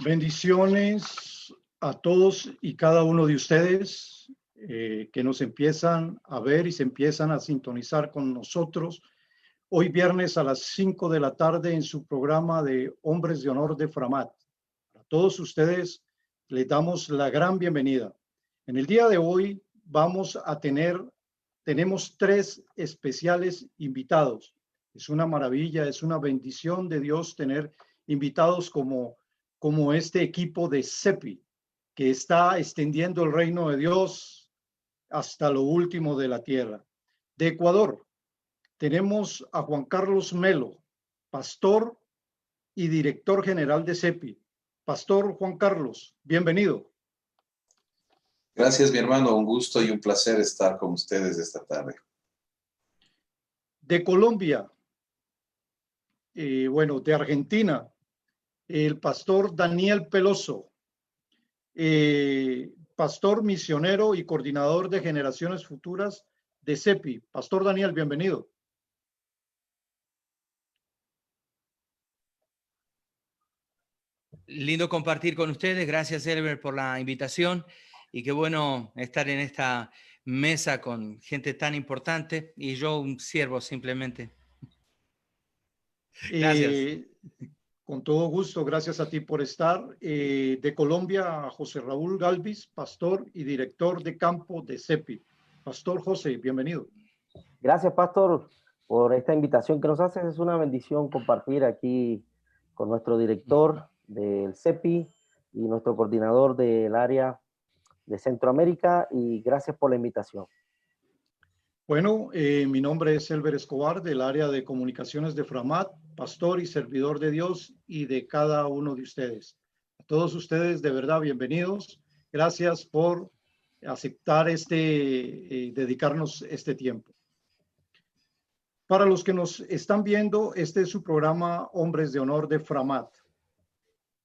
Bendiciones a todos y cada uno de ustedes que nos empiezan a ver y se empiezan a sintonizar con nosotros hoy viernes a las 5 de la tarde en su programa de Hombres de Honor de Framat. A todos ustedes les damos la gran bienvenida. En el día de hoy tenemos 3 especiales invitados. Es una maravilla, es una bendición de Dios tener invitados como este equipo de CEPI, que está extendiendo el reino de Dios hasta lo último de la tierra. De Ecuador, tenemos a Juan Carlos Melo, pastor y director general de CEPI. Pastor Juan Carlos, bienvenido. Gracias, mi hermano. Un gusto y un placer estar con ustedes esta tarde. De Colombia, de Argentina, el pastor Daniel Peloso, pastor misionero y coordinador de generaciones futuras de CEPI. Pastor Daniel, bienvenido. Lindo compartir con ustedes. Gracias, Elber, por la invitación. Y qué bueno estar en esta mesa con gente tan importante. Y yo un siervo simplemente. Gracias. Con todo gusto, gracias a ti por estar. De Colombia, a José Raúl Galvis, pastor y director de campo de CEPI. Pastor José, bienvenido. Gracias, pastor, por esta invitación que nos haces. Es una bendición compartir aquí con nuestro director del CEPI y nuestro coordinador del área de Centroamérica, y gracias por la invitación. Bueno, mi nombre es Elber Escobar, del área de comunicaciones de Framat, pastor y servidor de Dios y de cada uno de ustedes. A todos ustedes, de verdad, bienvenidos. Gracias por aceptar dedicarnos este tiempo. Para los que nos están viendo, este es su programa Hombres de Honor de Framat.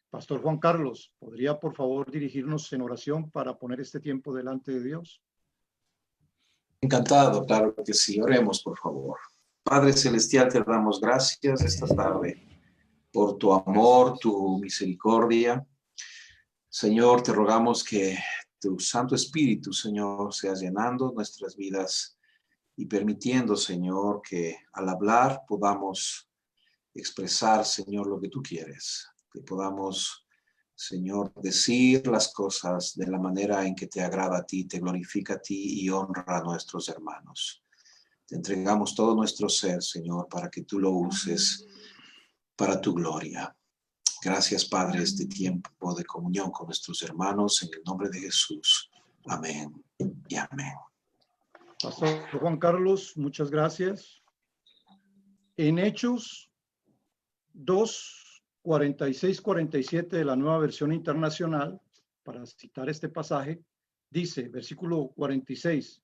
Pastor Juan Carlos, ¿podría por favor dirigirnos en oración para poner este tiempo delante de Dios? Encantado, claro que sí. Oremos, por favor. Padre Celestial, te damos gracias esta tarde por tu amor, tu misericordia. Señor, te rogamos que tu Santo Espíritu, Señor, sea llenando nuestras vidas y permitiendo, Señor, que al hablar podamos expresar, Señor, lo que tú quieres. Que podamos, Señor, decir las cosas de la manera en que te agrada a ti, te glorifica a ti y honra a nuestros hermanos. Te entregamos todo nuestro ser, Señor, para que tú lo uses para tu gloria. Gracias, Padre, este tiempo de comunión con nuestros hermanos, en el nombre de Jesús. Amén y amén. Pastor Juan Carlos, muchas gracias. En Hechos 2, 46, 47 de la Nueva Versión Internacional, para citar este pasaje, dice, versículo 46,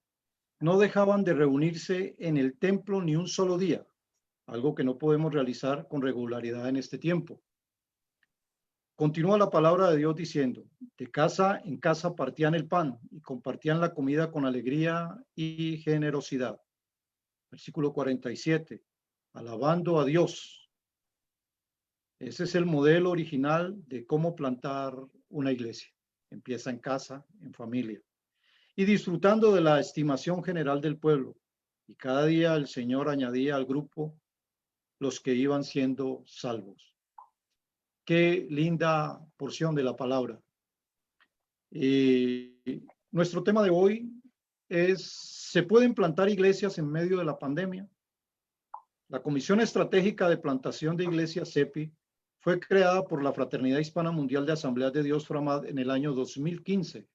no dejaban de reunirse en el templo ni un solo día, algo que no podemos realizar con regularidad en este tiempo. Continúa la palabra de Dios diciendo, de casa en casa partían el pan y compartían la comida con alegría y generosidad. Versículo 47, alabando a Dios. Ese es el modelo original de cómo plantar una iglesia. Empieza en casa, en familia. Y disfrutando de la estimación general del pueblo. Y cada día el Señor añadía al grupo los que iban siendo salvos. Qué linda porción de la palabra. Nuestro tema de hoy es, ¿se pueden plantar iglesias en medio de la pandemia? La Comisión Estratégica de Plantación de Iglesias, CEPI, fue creada por la Fraternidad Hispana Mundial de Asambleas de Dios, FRAMAD, en el año 2015,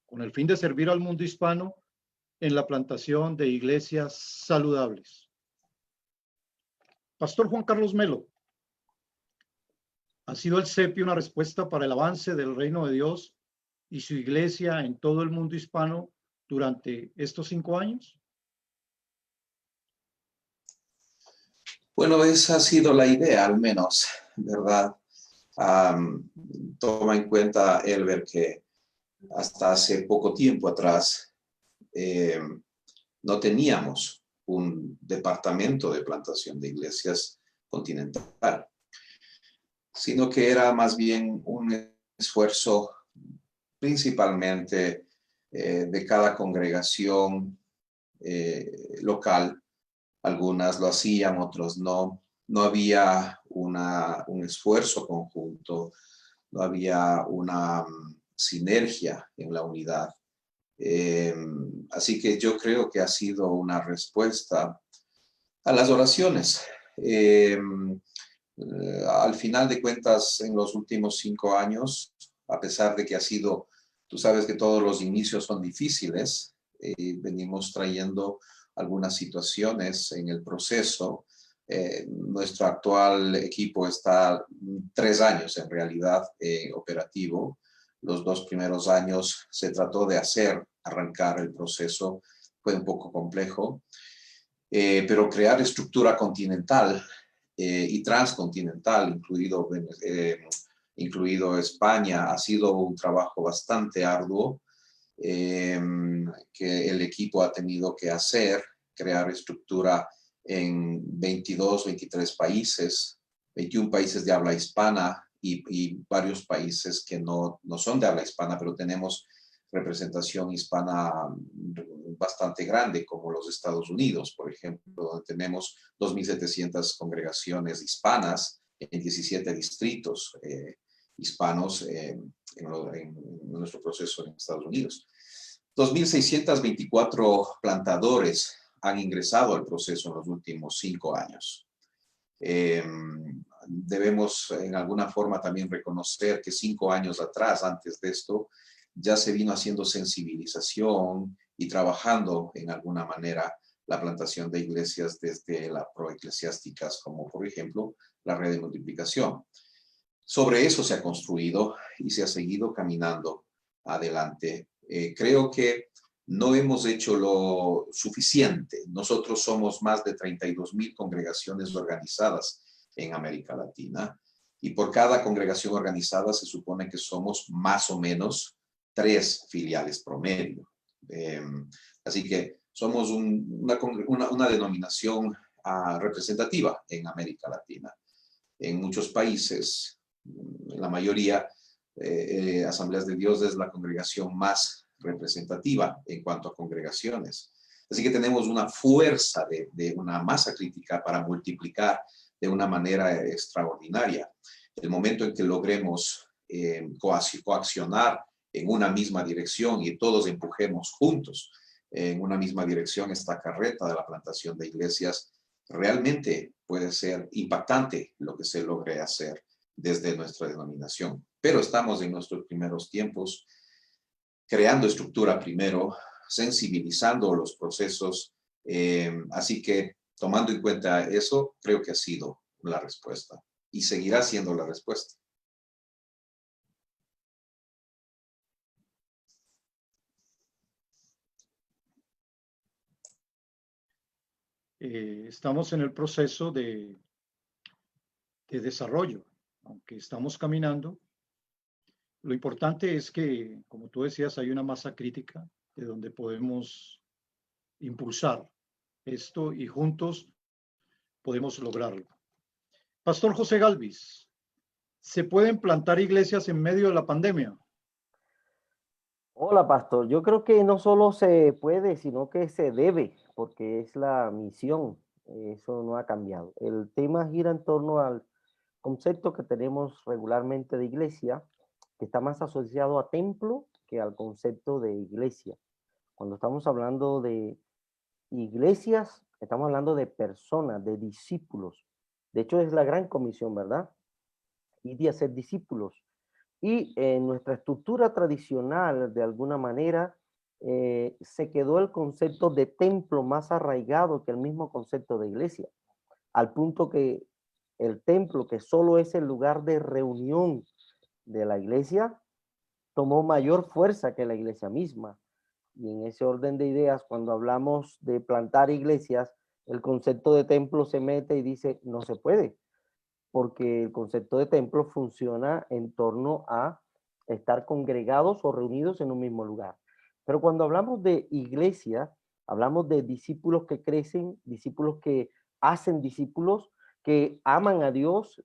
con el fin de servir al mundo hispano en la plantación de iglesias saludables. Pastor Juan Carlos Melo, ¿ha sido el CEPI una respuesta para el avance del reino de Dios y su iglesia en todo el mundo hispano durante estos 5 años? Bueno, esa ha sido la idea, al menos, ¿verdad? Toma en cuenta, Elber, que hasta hace poco tiempo atrás no teníamos un departamento de plantación de iglesias continental. sino que era más bien un esfuerzo principalmente de cada congregación local. Algunas lo hacían, otros no. No había un esfuerzo conjunto, no había una sinergia en la unidad. Así que yo creo que ha sido una respuesta a las oraciones. Al final de cuentas, en los últimos 5 años, a pesar de que ha sido, tú sabes que todos los inicios son difíciles, venimos trayendo algunas situaciones en el proceso. Nuestro actual equipo está 3 años en realidad operativo. Los 2 primeros años se trató de arrancar el proceso, fue un poco complejo, pero crear estructura continental y transcontinental, incluido España, ha sido un trabajo bastante arduo que el equipo ha tenido que hacer, crear estructura en 22, 23 países, 21 países de habla hispana y varios países que no son de habla hispana, pero tenemos representación hispana bastante grande, como los Estados Unidos, por ejemplo, donde tenemos 2.700 congregaciones hispanas en 17 distritos hispanos en nuestro proceso en Estados Unidos. 2.624 plantadores han ingresado al proceso en los últimos 5 años. Debemos en alguna forma también reconocer que 5 años atrás, antes de esto, ya se vino haciendo sensibilización y trabajando en alguna manera la plantación de iglesias desde las proeclesiásticas, como por ejemplo la red de multiplicación. Sobre eso se ha construido y se ha seguido caminando adelante. Creo que no hemos hecho lo suficiente. Nosotros somos más de 32,000 congregaciones organizadas en América Latina y por cada congregación organizada se supone que somos más o menos 3 filiales promedio. Así que somos una denominación representativa en América Latina. En muchos países, en la mayoría, Asambleas de Dios es la congregación más representativa en cuanto a congregaciones. Así que tenemos una fuerza de una masa crítica para multiplicar de una manera extraordinaria. El momento en que logremos coaccionar en una misma dirección y todos empujemos juntos en una misma dirección esta carreta de la plantación de iglesias, realmente puede ser impactante lo que se logre hacer desde nuestra denominación. Pero estamos en nuestros primeros tiempos, creando estructura primero, sensibilizando los procesos. Así que tomando en cuenta eso, creo que ha sido la respuesta y seguirá siendo la respuesta. Estamos en el proceso de desarrollo, aunque estamos caminando. Lo importante es que, como tú decías, hay una masa crítica de donde podemos impulsar esto y juntos podemos lograrlo. Pastor José Galvis, ¿se pueden plantar iglesias en medio de la pandemia? Hola, pastor. Yo creo que no solo se puede, sino que se debe, porque es la misión. Eso no ha cambiado. El tema gira en torno al concepto que tenemos regularmente de iglesia, que está más asociado a templo que al concepto de iglesia. Cuando estamos hablando de iglesias, estamos hablando de personas, de discípulos. De hecho, es la gran comisión, ¿verdad? Y de hacer discípulos. Y en nuestra estructura tradicional, de alguna manera, se quedó el concepto de templo más arraigado que el mismo concepto de iglesia, al punto que el templo, que solo es el lugar de reunión de la iglesia, tomó mayor fuerza que la iglesia misma. Y en ese orden de ideas, cuando hablamos de plantar iglesias, el concepto de templo se mete y dice, no se puede, porque el concepto de templo funciona en torno a estar congregados o reunidos en un mismo lugar. Pero cuando hablamos de iglesia, hablamos de discípulos que crecen, discípulos que hacen discípulos, que aman a Dios,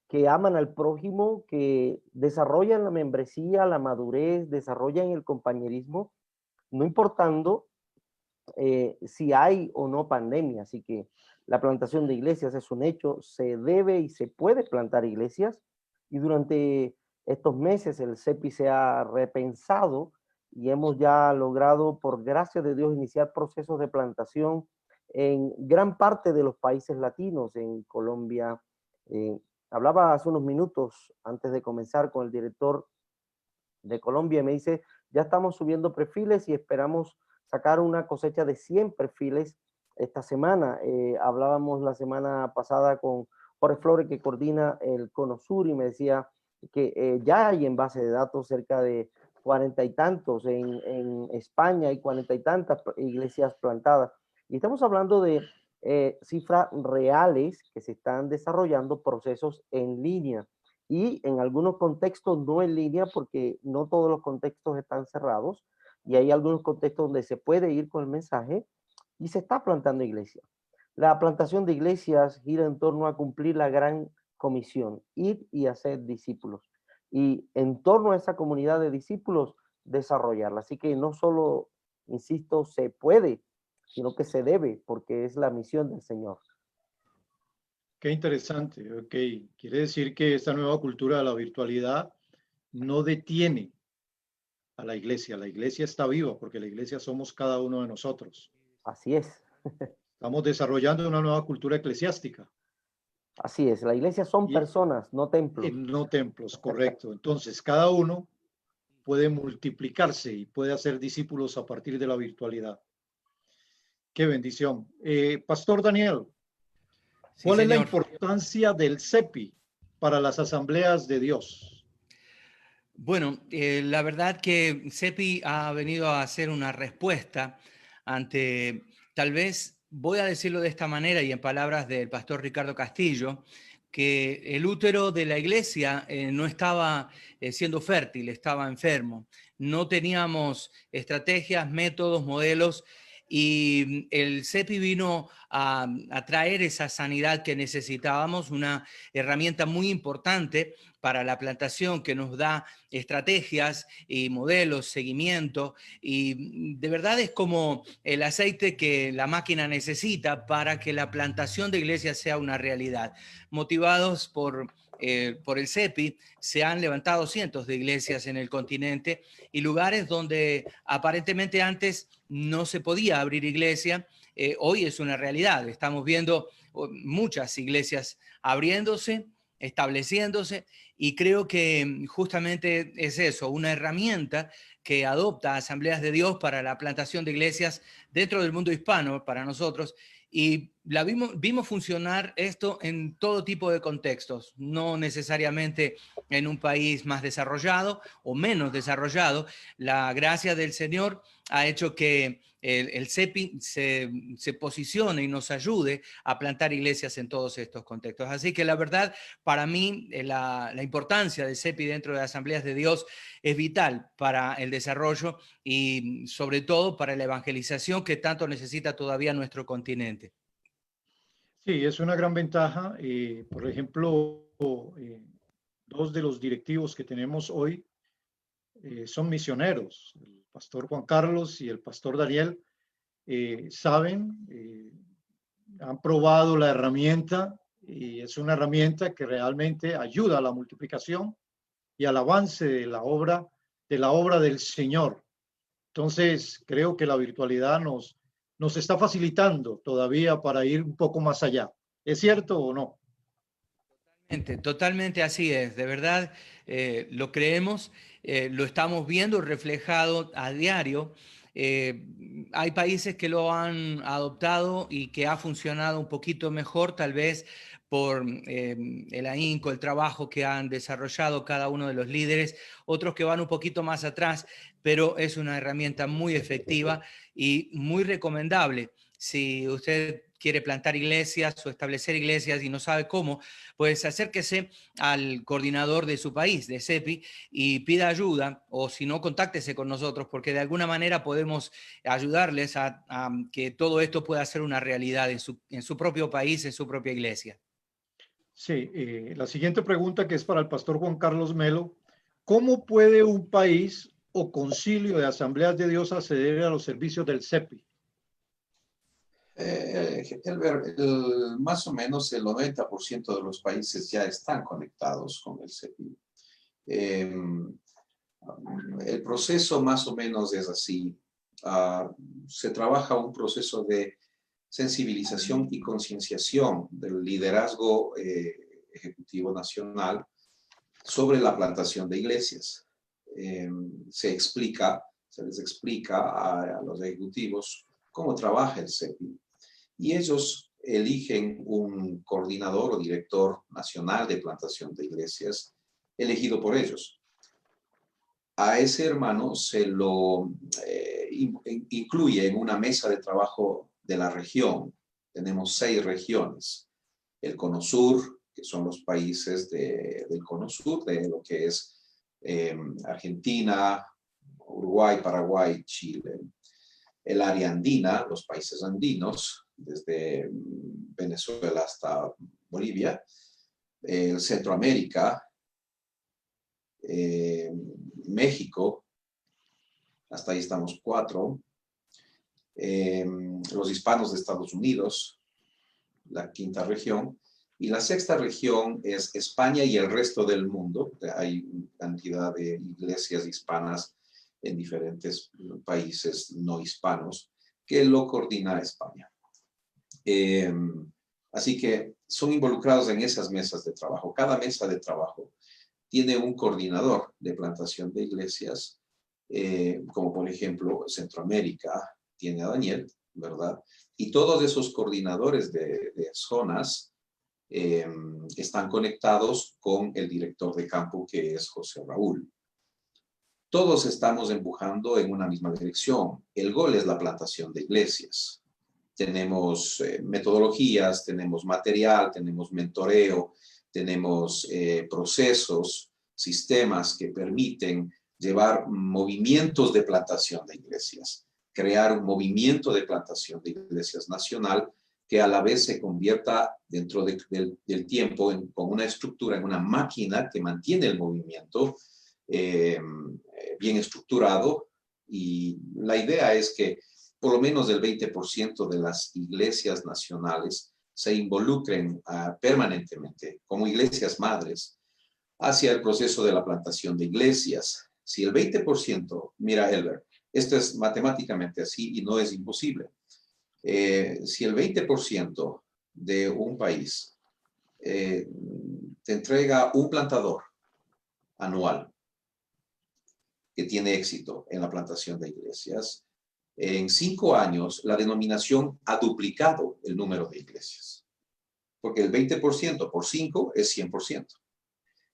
que aman al prójimo, que desarrollan la membresía, la madurez, desarrollan el compañerismo, no importando si hay o no pandemia. Así que la plantación de iglesias es un hecho, se debe y se puede plantar iglesias, y durante estos meses el CEPI se ha repensado y hemos ya logrado, por gracia de Dios, iniciar procesos de plantación en gran parte de los países latinos, en Colombia. Hablaba hace unos minutos antes de comenzar con el director de Colombia y me dice, ya estamos subiendo perfiles y esperamos sacar una cosecha de 100 perfiles esta semana. Hablábamos la semana pasada con Jorge Flores, que coordina el Cono Sur, y me decía que ya hay en base de datos cerca de 40 y tantos, en España hay 40 y tantas iglesias plantadas. Y estamos hablando de cifras reales que se están desarrollando, procesos en línea. Y en algunos contextos no en línea, porque no todos los contextos están cerrados, y hay algunos contextos donde se puede ir con el mensaje y se está plantando iglesia. La plantación de iglesias gira en torno a cumplir la gran comisión, ir y hacer discípulos, y en torno a esa comunidad de discípulos desarrollarla. Así que no solo, insisto, se puede, sino que se debe, porque es la misión del Señor. Qué interesante. Ok, quiere decir que esta nueva cultura de la virtualidad no detiene a la iglesia. La iglesia está viva porque la iglesia somos cada uno de nosotros. Así es. Estamos desarrollando una nueva cultura eclesiástica. Así es. La iglesia son Y personas, no templos. no templos, correcto. Entonces, cada uno puede multiplicarse y puede hacer discípulos a partir de la virtualidad. Qué bendición. Pastor Daniel, ¿cuál Sí, es la señor. importancia del CEPI para las asambleas de Dios? Bueno, la verdad que CEPI ha venido a hacer una respuesta ante, tal vez, voy a decirlo de esta manera y en palabras del pastor Ricardo Castillo, que el útero de la iglesia no estaba siendo fértil, estaba enfermo. No teníamos estrategias, métodos, modelos, y el CEPI vino a traer esa sanidad que necesitábamos, una herramienta muy importante para la plantación que nos da estrategias y modelos, seguimiento, y de verdad es como el aceite que la máquina necesita para que la plantación de iglesias sea una realidad. Motivados por el CEPI, se han levantado cientos de iglesias en el continente y lugares donde aparentemente antes no se podía abrir iglesia, hoy es una realidad. Estamos viendo muchas iglesias abriéndose, estableciéndose, y creo que justamente es eso, una herramienta que adopta Asambleas de Dios para la plantación de iglesias dentro del mundo hispano para nosotros, y la vimos funcionar esto en todo tipo de contextos, no necesariamente en un país más desarrollado o menos desarrollado. La gracia del Señor ha hecho que el CEPI se posicione y nos ayude a plantar iglesias en todos estos contextos. Así que la verdad, para mí, la importancia del CEPI dentro de las Asambleas de Dios es vital para el desarrollo y sobre todo para la evangelización que tanto necesita todavía nuestro continente. Sí, es una gran ventaja. Por ejemplo, dos de los directivos que tenemos hoy son misioneros. El pastor Juan Carlos y el pastor Daniel saben, han probado la herramienta, y es una herramienta que realmente ayuda a la multiplicación y al avance de la obra del Señor. Entonces, creo que la virtualidad nos está facilitando todavía para ir un poco más allá. ¿Es cierto o no? Totalmente así es, de verdad lo creemos, lo estamos viendo reflejado a diario. Hay países que lo han adoptado y que ha funcionado un poquito mejor, tal vez por el ahínco, el trabajo que han desarrollado cada uno de los líderes, otros que van un poquito más atrás, pero es una herramienta muy efectiva y muy recomendable. Si usted quiere plantar iglesias o establecer iglesias y no sabe cómo, pues acérquese al coordinador de su país, de CEPI, y pida ayuda, o si no, contáctese con nosotros, porque de alguna manera podemos ayudarles a que todo esto pueda ser una realidad en su propio país, en su propia iglesia. Sí, la siguiente pregunta, que es para el pastor Juan Carlos Melo. ¿Cómo puede un país o concilio de Asambleas de Dios acceder a los servicios del CEPI? Más o menos el 90% de los países ya están conectados con el CEPI. El proceso más o menos es así. Se trabaja un proceso de sensibilización y concienciación del liderazgo ejecutivo nacional sobre la plantación de iglesias. Se les explica a los ejecutivos cómo trabaja el CEPI. Y ellos eligen un coordinador o director nacional de plantación de iglesias elegido por ellos. A ese hermano se lo incluye en una mesa de trabajo de la región. Tenemos 6 regiones. El Cono Sur, que son los países del Cono Sur, de lo que es Argentina, Uruguay, Paraguay, Chile. El área andina, los países andinos, desde Venezuela hasta Bolivia. Centroamérica, México, hasta ahí estamos 4. Los hispanos de Estados Unidos, la 5ª región. Y la 6ª región es España y el resto del mundo. Hay cantidad de iglesias hispanas en diferentes países no hispanos que lo coordina España. Así que son involucrados en esas mesas de trabajo. Cada mesa de trabajo tiene un coordinador de plantación de iglesias, como por ejemplo Centroamérica tiene a Daniel, ¿verdad? Y todos esos coordinadores de zonas están conectados con el director de campo, que es José Raúl. Todos estamos empujando en una misma dirección. El gol es la plantación de iglesias. Tenemos metodologías, tenemos material, tenemos mentoreo, tenemos procesos, sistemas que permiten llevar movimientos de plantación de iglesias, crear un movimiento de plantación de iglesias nacional que a la vez se convierta dentro del tiempo con una estructura, en una máquina que mantiene el movimiento bien estructurado. Y la idea es que por lo menos el 20% de las iglesias nacionales se involucren permanentemente como iglesias madres hacia el proceso de la plantación de iglesias. Si el 20%, mira Elber, esto es matemáticamente así y no es imposible. Si el 20% de un país te entrega un plantador anual que tiene éxito en la plantación de iglesias, en 5 años la denominación ha duplicado el número de iglesias, porque el 20% por 5 es 100%.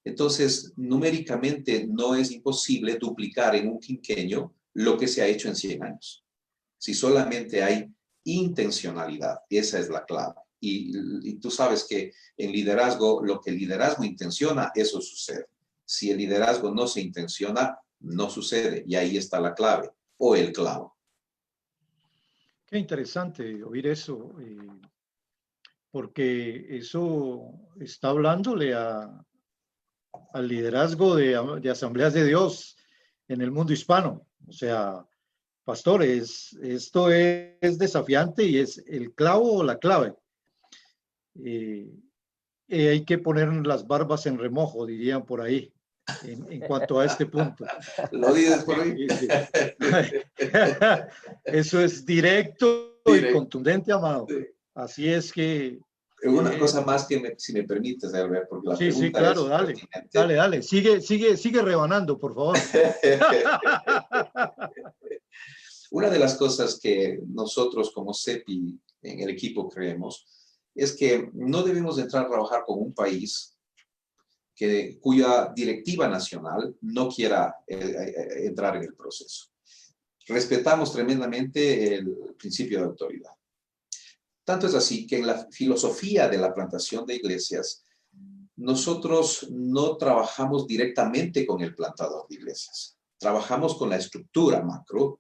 Entonces, numéricamente no es imposible duplicar en un quinquenio lo que se ha hecho en 100 años. Si solamente hay intencionalidad, esa es la clave. Y tú sabes que en liderazgo, lo que el liderazgo intenciona, eso sucede. Si el liderazgo no se intenciona, no sucede. Y ahí está la clave o el clavo. Qué interesante oír eso, porque eso está hablándole al liderazgo de Asambleas de Dios en el mundo hispano. O sea, pastores, esto es desafiante y es el clavo o la clave. Hay que poner las barbas en remojo, dirían por ahí, en cuanto a este punto. ¿Lo dices por ahí? Eso es directo y contundente, amado. Sí. Así es que... Una cosa más que si me permites, Herbert, porque la pregunta sí, claro, es dale, pertinente. dale, sigue rebanando, por favor. Una de las cosas que nosotros como CEPI en el equipo creemos es que no debemos entrar a trabajar con un país cuya directiva nacional no quiera entrar en el proceso. Respetamos tremendamente el principio de autoridad. Tanto es así que en la filosofía de la plantación de iglesias, nosotros no trabajamos directamente con el plantador de iglesias. Trabajamos con la estructura macro,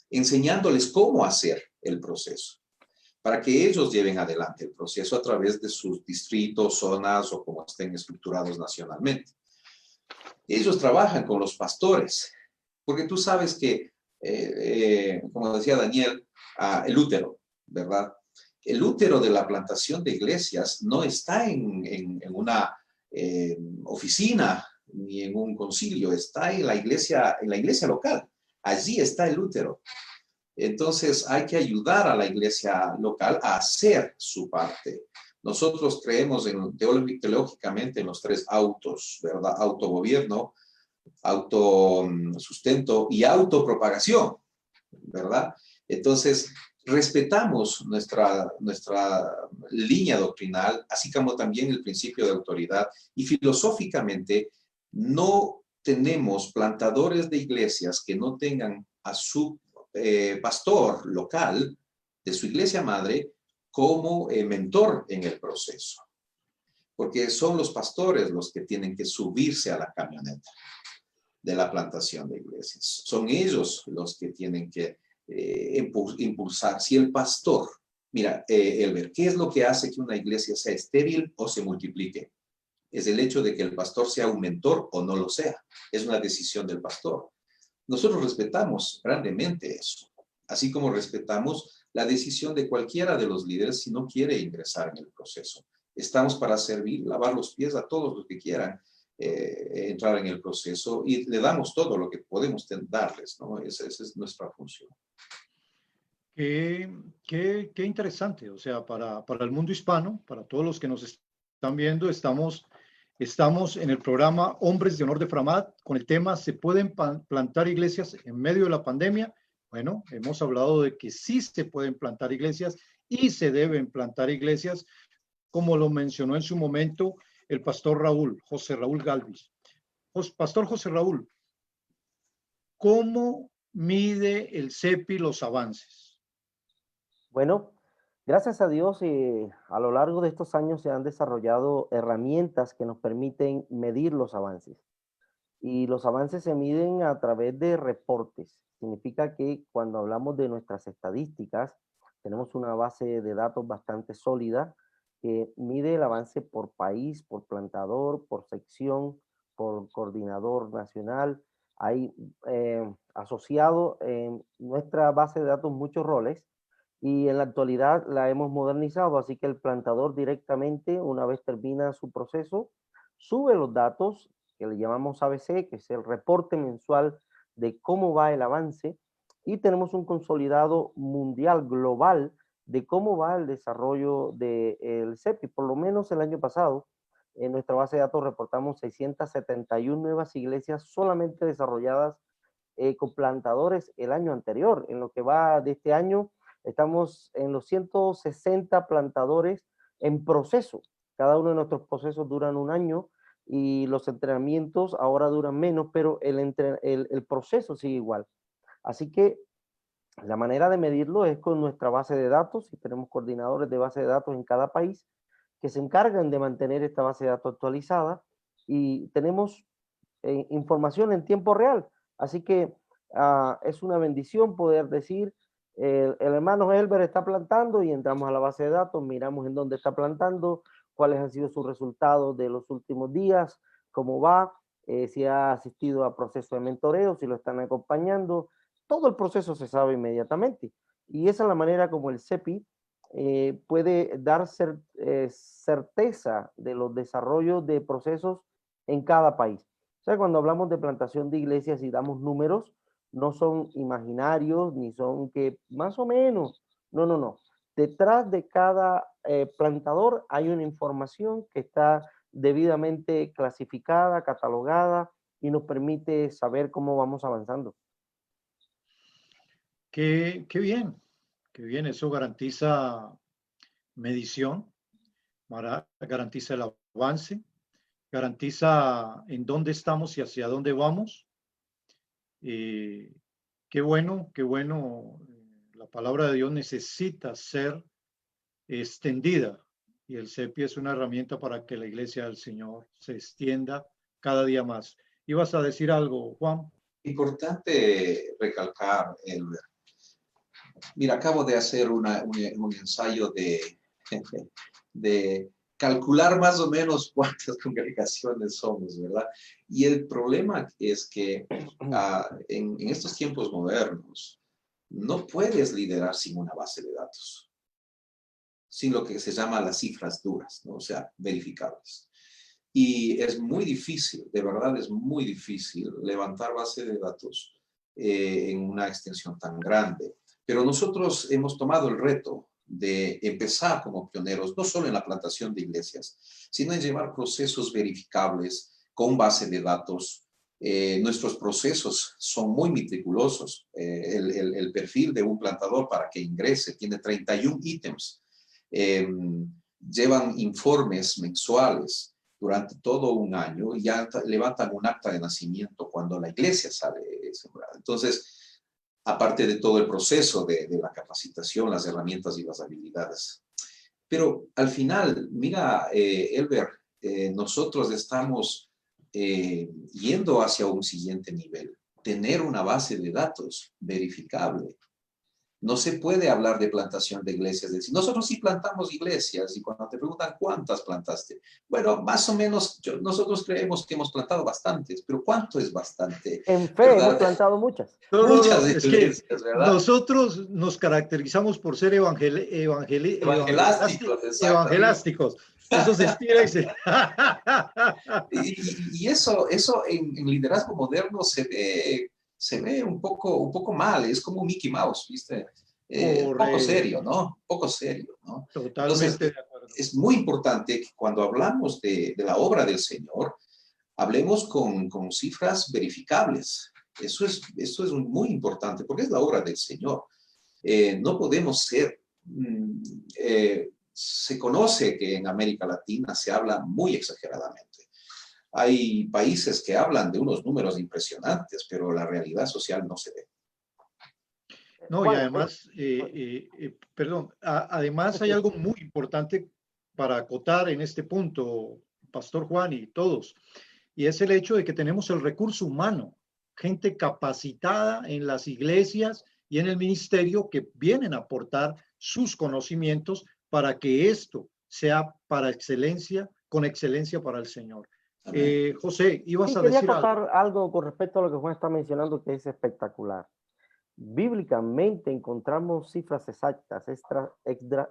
enseñándoles cómo hacer el proceso. para que ellos lleven adelante el proceso a través de sus distritos, zonas o como estén estructurados nacionalmente. Ellos trabajan con los pastores, porque tú sabes que, como decía Daniel, el útero, ¿verdad? El útero de la plantación de iglesias no está en una oficina ni en un concilio, está en la iglesia local. Allí está el útero. Entonces hay que ayudar a la iglesia local a hacer su parte. Nosotros creemos teológicamente en los 3 autos, ¿verdad? Autogobierno, autosustento y autopropagación, ¿verdad? Entonces, respetamos nuestra línea doctrinal, así como también el principio de autoridad, y filosóficamente no tenemos plantadores de iglesias que no tengan a su pastor local de su iglesia madre como mentor en el proceso, porque son los pastores los que tienen que subirse a la camioneta de la plantación de iglesias. Son ellos los que tienen que impulsar. Si el pastor, mira, Elber, ¿qué es lo que hace que una iglesia sea estéril o se multiplique? Es el hecho de que el pastor sea un mentor o no lo sea. Es una decisión del pastor. Nosotros respetamos grandemente eso, así como respetamos la decisión de cualquiera de los líderes si no quiere ingresar en el proceso. Estamos para servir, lavar los pies a todos los que quieran entrar en el proceso y le damos todo lo que podemos darles, ¿no? Esa es nuestra función. Qué interesante, o sea, para el mundo hispano, para todos los que nos están viendo, estamos en el programa Hombres de Honor de Framat con el tema ¿se pueden plantar iglesias en medio de la pandemia? Bueno, hemos hablado de que sí se pueden plantar iglesias y se deben plantar iglesias, como lo mencionó en su momento el pastor José Raúl Galvis. Pastor José Raúl, ¿cómo mide el CEPI los avances? Bueno, gracias a Dios, a lo largo de estos años se han desarrollado herramientas que nos permiten medir los avances. Y los avances se miden a través de reportes. Significa que cuando hablamos de nuestras estadísticas, tenemos una base de datos bastante sólida que mide el avance por país, por plantador, por sección, por coordinador nacional. Hay asociado en nuestra base de datos muchos roles y en la actualidad la hemos modernizado, así que el plantador directamente, una vez termina su proceso, sube los datos que le llamamos ABC, que es el reporte mensual de cómo va el avance, y tenemos un consolidado mundial, global, de cómo va el desarrollo del CEPI. Por lo menos el año pasado, en nuestra base de datos reportamos 671 nuevas iglesias solamente desarrolladas con plantadores el año anterior. En lo que va de este año, estamos en los 160 plantadores en proceso. Cada uno de nuestros procesos duran un año y los entrenamientos ahora duran menos, pero el proceso sigue igual. Así que la manera de medirlo es con nuestra base de datos, y tenemos coordinadores de base de datos en cada país que se encargan de mantener esta base de datos actualizada, y tenemos información en tiempo real. Así que es una bendición poder decir, el hermano Elber está plantando, y entramos a la base de datos, miramos en dónde está plantando, cuáles han sido sus resultados de los últimos días, cómo va, si ha asistido a proceso de mentoreo, si lo están acompañando. Todo el proceso se sabe inmediatamente. Y esa es la manera como el CEPI puede dar certeza de los desarrollos de procesos en cada país. O sea, cuando hablamos de plantación de iglesias y damos números, no son imaginarios, ni son que más o menos. No, no, no. Detrás de cada plantador hay una información que está debidamente clasificada, catalogada, y nos permite saber cómo vamos avanzando. Qué bien, qué bien. Eso garantiza medición, garantiza el avance, garantiza en dónde estamos y hacia dónde vamos. Qué bueno, qué bueno. La palabra de Dios necesita ser extendida, y el CEPI es una herramienta para que la iglesia del Señor se extienda cada día más. ¿Ibas a decir algo, Juan? Importante recalcar, Elber, Mira, acabo de hacer un ensayo de calcular más o menos cuántas congregaciones somos, ¿verdad? Y el problema es que en estos tiempos modernos no puedes liderar sin una base de datos, sin lo que se llama las cifras duras, ¿no? O sea, verificables. Y es muy difícil, de verdad es muy difícil levantar base de datos en una extensión tan grande. Pero nosotros hemos tomado el reto de empezar como pioneros, no solo en la plantación de iglesias, sino en llevar procesos verificables con base de datos. Nuestros procesos son muy meticulosos. El perfil de un plantador para que ingrese tiene 31 ítems. Llevan informes mensuales durante todo un año y ya levantan un acta de nacimiento cuando la iglesia sale sembrada. Entonces, aparte de todo el proceso de la capacitación, las herramientas y las habilidades. Pero al final, mira, Elber, nosotros estamos yendo hacia un siguiente nivel, tener una base de datos verificable. No se puede hablar de plantación de iglesias. Es decir, nosotros sí plantamos iglesias y cuando te preguntan cuántas plantaste, bueno, más o menos nosotros creemos que hemos plantado bastantes, pero ¿cuánto es bastante? En fe ¿Verdad? hemos plantado muchas. Muchas Es iglesias, que ¿verdad? nosotros nos caracterizamos por ser Evangelásticos, exactamente. evangelásticos. Eso se estira y se... Y eso en liderazgo moderno se ve un poco mal, es como Mickey Mouse, ¿viste? Poco serio, ¿no? Poco serio, ¿no? Entonces, Totalmente de acuerdo. es muy importante que cuando hablamos de la obra del Señor, hablemos con cifras verificables. Eso es muy importante porque es la obra del Señor. No podemos ser... se conoce que en América Latina se habla muy exageradamente. Hay países que hablan de unos números impresionantes, pero la realidad social no se ve. No, y además, perdón, además hay algo muy importante para acotar en este punto, Pastor Juan y todos, y es el hecho de que tenemos el recurso humano, gente capacitada en las iglesias y en el ministerio que vienen a aportar sus conocimientos para que esto sea para excelencia, con excelencia para el Señor. José, ibas Sí, a quería decir algo. contar algo con respecto a lo que Juan está mencionando, que es espectacular. Bíblicamente encontramos cifras exactas.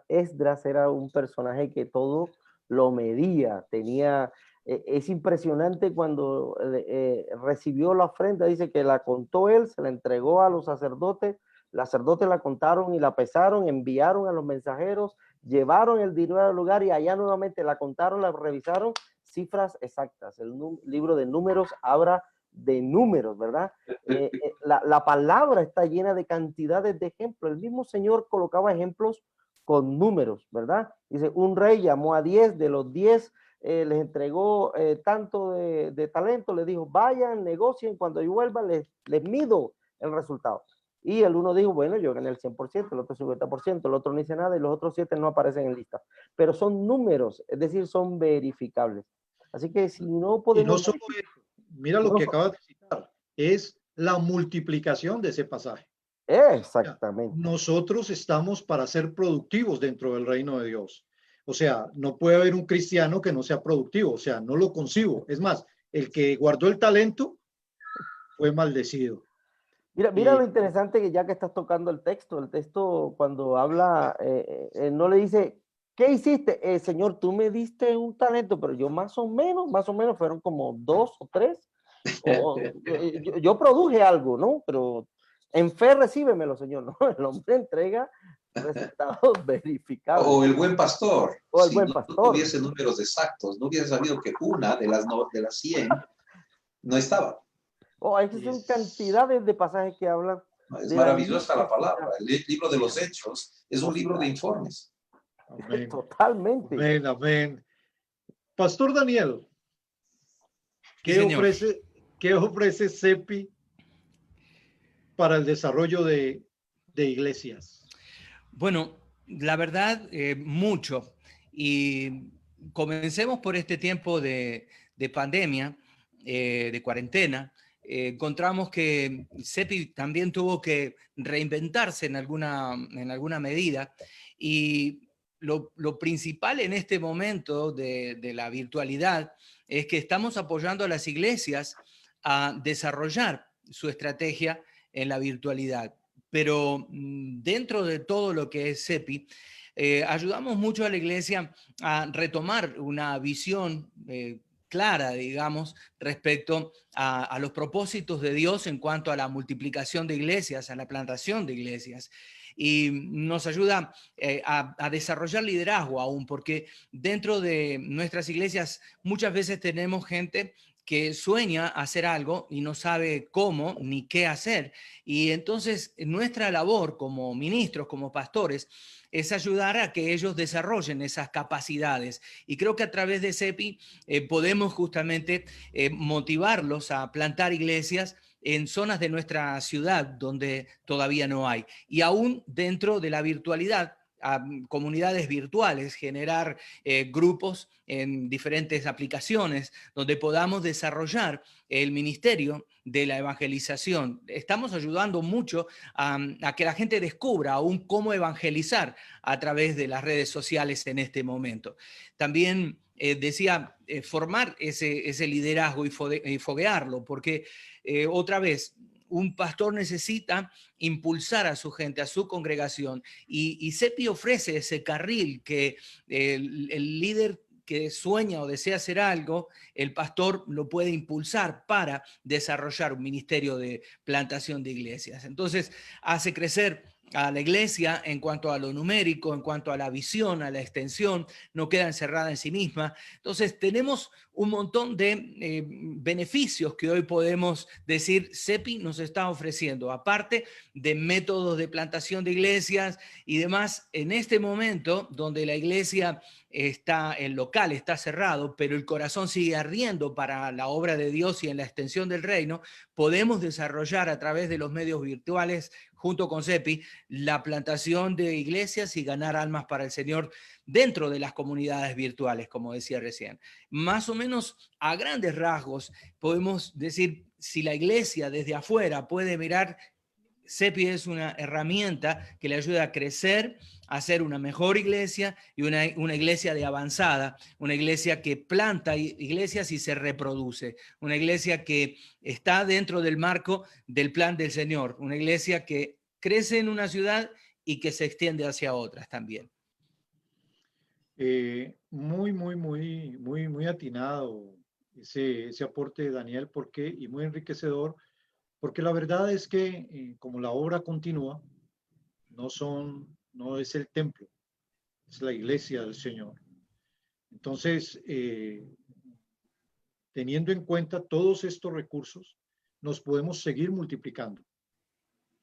Esdras era un personaje que todo lo medía, tenía, es impresionante cuando recibió la ofrenda, dice que la contó él, se la entregó a los sacerdotes la contaron y la pesaron, enviaron a los mensajeros, llevaron el dinero al lugar y allá nuevamente la contaron, la revisaron, cifras exactas. El libro de Números habla de números, ¿verdad? La palabra está llena de cantidades de ejemplos. El mismo Señor colocaba ejemplos con números, ¿verdad? Dice, un rey llamó a 10, de los 10 les entregó tanto de talento, les dijo, vayan, negocien, cuando yo vuelva les mido el resultado. Y el uno dijo, bueno, yo gané el 100%, el otro 50%, el otro no dice nada y los otros 7 no aparecen en lista. Pero son números, es decir, son verificables. Así que si no podemos... Y no solo eso, mira lo que acabas de citar, es la multiplicación de ese pasaje. Exactamente. Nosotros estamos para ser productivos dentro del reino de Dios. O sea, no puede haber un cristiano que no sea productivo, o sea, no lo concibo. Es más, el que guardó el talento fue maldecido. Mira lo interesante que ya que estás tocando el texto cuando habla, no le dice, ¿qué hiciste? Señor, tú me diste un talento, pero yo más o menos fueron como 2 o 3. Yo produje algo, ¿no? Pero en fe recíbemelo, Señor, ¿no? El hombre entrega resultados verificables. O el buen pastor. O el si buen no pastor. tuviese números exactos, no hubiese sabido que una de las 100 no estaba. Son cantidades de pasajes que hablan. Es maravillosa la palabra. El libro de los Hechos es un libro de informes. Amén. Totalmente. Amén, amén. Pastor Daniel, ¿qué ofrece CEPI para el desarrollo de iglesias? Bueno, la verdad, mucho. Y comencemos por este tiempo de pandemia, de cuarentena. encontramos que CEPI también tuvo que reinventarse en alguna medida, y lo principal en este momento de la virtualidad es que estamos apoyando a las iglesias a desarrollar su estrategia en la virtualidad. Pero dentro de todo lo que es CEPI, ayudamos mucho a la iglesia a retomar una visión clara, digamos, respecto a los propósitos de Dios en cuanto a la multiplicación de iglesias, a la plantación de iglesias. Y nos ayuda a desarrollar liderazgo aún, porque dentro de nuestras iglesias muchas veces tenemos gente que sueña hacer algo y no sabe cómo ni qué hacer. Y entonces nuestra labor como ministros, como pastores, es ayudar a que ellos desarrollen esas capacidades. Y creo que a través de CEPI podemos justamente motivarlos a plantar iglesias en zonas de nuestra ciudad donde todavía no hay. Y aún dentro de la virtualidad, a comunidades virtuales, generar grupos en diferentes aplicaciones donde podamos desarrollar el ministerio de la evangelización. Estamos ayudando mucho a que la gente descubra aún cómo evangelizar a través de las redes sociales en este momento. También decía, formar ese liderazgo y foguearlo, porque otra vez, un pastor necesita impulsar a su gente, a su congregación, y CEPI ofrece ese carril que el líder que sueña o desea hacer algo, el pastor lo puede impulsar para desarrollar un ministerio de plantación de iglesias. Entonces, hace crecer a la iglesia en cuanto a lo numérico, en cuanto a la visión, a la extensión, no queda encerrada en sí misma. Entonces, tenemos un montón de beneficios que hoy podemos decir CEPI nos está ofreciendo, aparte de métodos de plantación de iglesias y demás. En este momento, donde la iglesia está, el local está cerrado, pero el corazón sigue ardiendo para la obra de Dios y en la extensión del reino, podemos desarrollar a través de los medios virtuales, junto con CEPI, la plantación de iglesias y ganar almas para el Señor dentro de las comunidades virtuales, como decía recién. Más o menos a grandes rasgos podemos decir, si la iglesia desde afuera puede mirar, CEPI es una herramienta que le ayuda a crecer, a ser una mejor iglesia y una iglesia de avanzada, una iglesia que planta iglesias y se reproduce, una iglesia que está dentro del marco del plan del Señor, una iglesia que crece en una ciudad y que se extiende hacia otras también. Muy atinado ese aporte de Daniel, y muy enriquecedor, porque la verdad es que como la obra continúa, no es el templo, es la iglesia del Señor. Entonces, teniendo en cuenta todos estos recursos, nos podemos seguir multiplicando.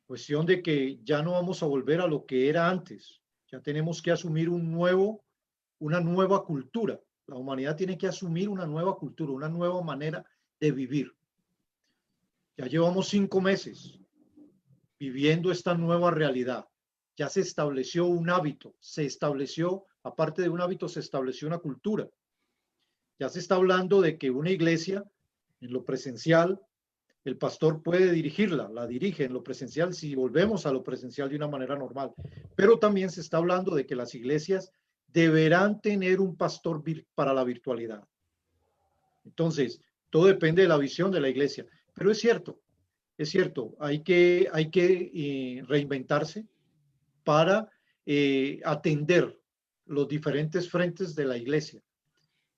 Cuestión de que ya no vamos a volver a lo que era antes, ya tenemos que asumir una nueva cultura. La humanidad tiene que asumir una nueva cultura, una nueva manera de vivir. Ya llevamos 5 meses viviendo esta nueva realidad. Ya se estableció un hábito, aparte de un hábito, se estableció una cultura. Ya se está hablando de que una iglesia, en lo presencial, el pastor puede dirigirla, la dirige en lo presencial si volvemos a lo presencial de una manera normal. Pero también se está hablando de que las iglesias deberán tener un pastor para la virtualidad. Entonces, todo depende de la visión de la iglesia. Pero es cierto, hay que reinventarse para atender los diferentes frentes de la iglesia.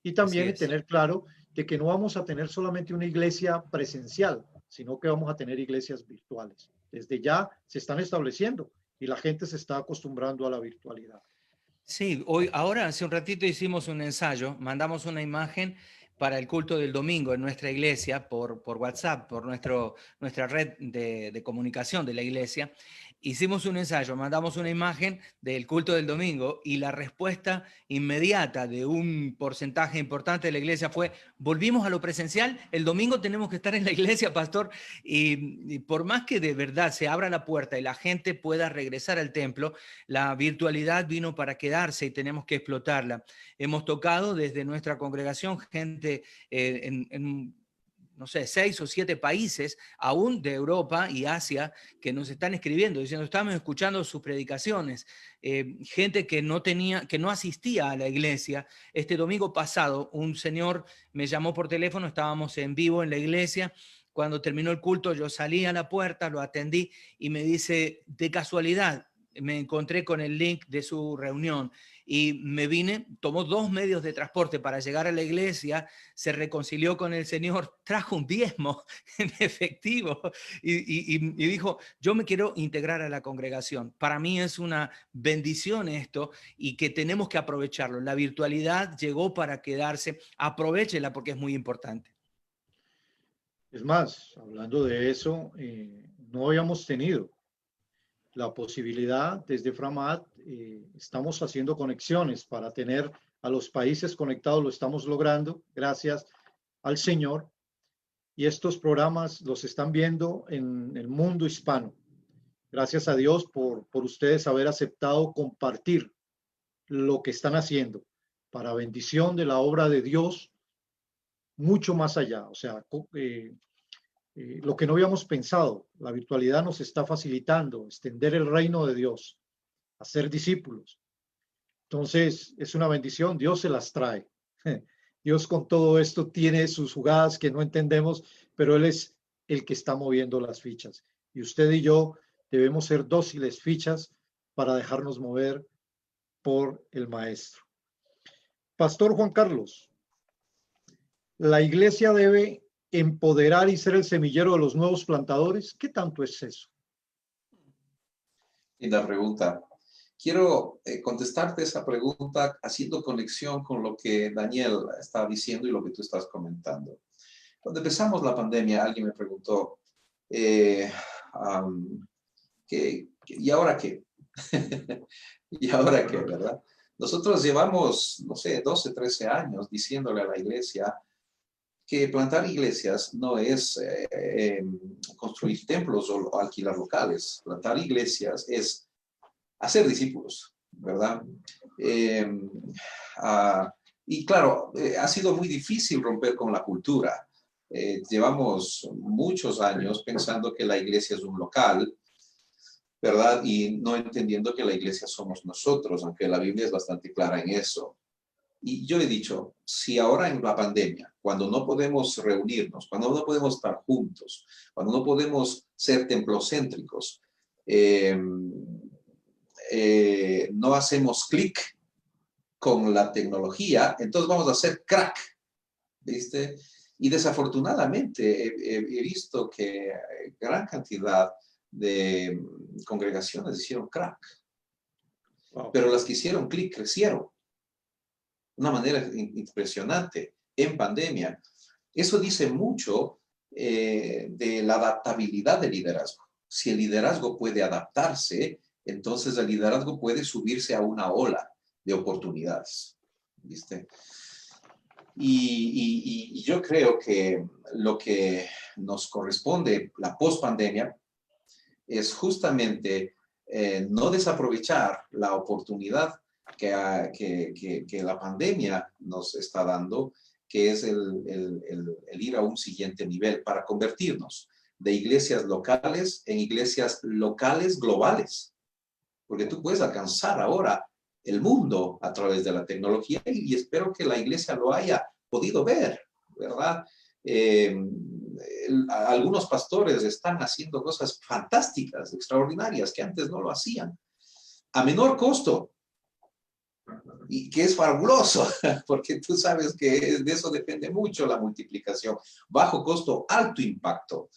Y también tener claro de que no vamos a tener solamente una iglesia presencial, sino que vamos a tener iglesias virtuales. Desde ya se están estableciendo y la gente se está acostumbrando a la virtualidad. Sí, ahora hace un ratito hicimos un ensayo, mandamos una imagen para el culto del domingo en nuestra iglesia por WhatsApp, por nuestra red de comunicación de la iglesia. Hicimos un ensayo, mandamos una imagen del culto del domingo y la respuesta inmediata de un porcentaje importante de la iglesia fue: volvimos a lo presencial, el domingo tenemos que estar en la iglesia, pastor. Y por más que de verdad se abra la puerta y la gente pueda regresar al templo, la virtualidad vino para quedarse y tenemos que explotarla. Hemos tocado desde nuestra congregación gente en no sé, 6 o 7 países, aún de Europa y Asia, que nos están escribiendo, diciendo, estamos escuchando sus predicaciones. Gente que no asistía a la iglesia. Este domingo pasado, un señor me llamó por teléfono, estábamos en vivo en la iglesia. Cuando terminó el culto, yo salí a la puerta, lo atendí y me dice, de casualidad, me encontré con el link de su reunión y me vine, tomó 2 medios de transporte para llegar a la iglesia, se reconcilió con el Señor, trajo un diezmo en efectivo y dijo, yo me quiero integrar a la congregación. Para mí es una bendición esto y que tenemos que aprovecharlo. La virtualidad llegó para quedarse, aprovéchela porque es muy importante. Es más, hablando de eso, no habíamos tenido la posibilidad desde Framat, estamos haciendo conexiones para tener a los países conectados, lo estamos logrando gracias al Señor, y estos programas los están viendo en el mundo hispano. Gracias a Dios por ustedes haber aceptado compartir lo que están haciendo para bendición de la obra de Dios mucho más allá. O sea, lo que no habíamos pensado, la virtualidad nos está facilitando extender el reino de Dios, hacer discípulos. Entonces, es una bendición, Dios se las trae. Dios con todo esto tiene sus jugadas que no entendemos, pero Él es el que está moviendo las fichas. Y usted y yo debemos ser dóciles fichas para dejarnos mover por el Maestro. Pastor Juan Carlos, la iglesia debe empoderar y ser el semillero de los nuevos plantadores. ¿Qué tanto es eso? Linda pregunta. Quiero contestarte esa pregunta haciendo conexión con lo que Daniel estaba diciendo y lo que tú estás comentando. Cuando empezamos la pandemia, alguien me preguntó, ¿y ahora qué? ¿Y ahora qué, verdad? Nosotros llevamos, no sé, 12, 13 años diciéndole a la iglesia que plantar iglesias no es construir templos o alquilar locales. Plantar iglesias es hacer discípulos, ¿verdad? Y claro, ha sido muy difícil romper con la cultura. Llevamos muchos años pensando que la iglesia es un local, ¿verdad? Y no entendiendo que la iglesia somos nosotros, aunque la Biblia es bastante clara en eso. Y yo he dicho, si ahora en la pandemia, cuando no podemos reunirnos, cuando no podemos estar juntos, cuando no podemos ser templocéntricos, no hacemos clic con la tecnología, entonces vamos a hacer crack, ¿viste? Y desafortunadamente he visto que gran cantidad de congregaciones hicieron crack, pero las que hicieron clic crecieron de una manera impresionante en pandemia. Eso dice mucho de la adaptabilidad del liderazgo. Si el liderazgo puede adaptarse, entonces el liderazgo puede subirse a una ola de oportunidades, ¿viste? Y yo creo que lo que nos corresponde la post-pandemia es justamente no desaprovechar la oportunidad que la pandemia nos está dando, que es el ir a un siguiente nivel para convertirnos de iglesias locales en iglesias locales globales. Porque tú puedes alcanzar ahora el mundo a través de la tecnología y espero que la iglesia lo haya podido ver, ¿verdad? Algunos pastores están haciendo cosas fantásticas, extraordinarias, que antes no lo hacían, a menor costo, y que es fabuloso, porque tú sabes que de eso depende mucho la multiplicación. Bajo costo, alto impacto.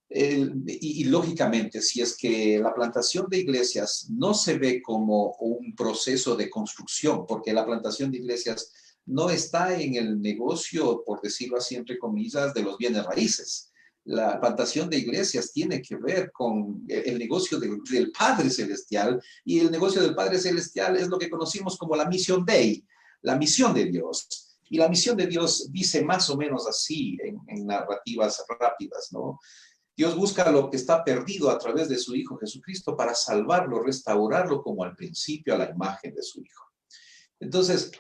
Y lógicamente, si es que la plantación de iglesias no se ve como un proceso de construcción, porque la plantación de iglesias no está en el negocio, por decirlo así, entre comillas, de los bienes raíces. La plantación de iglesias tiene que ver con el negocio del Padre Celestial, y el negocio del Padre Celestial es lo que conocimos como la Mission Dei, la misión de Dios. Y la misión de Dios dice más o menos así en narrativas rápidas, ¿no? Dios busca lo que está perdido a través de su Hijo Jesucristo para salvarlo, restaurarlo como al principio a la imagen de su Hijo. Entonces,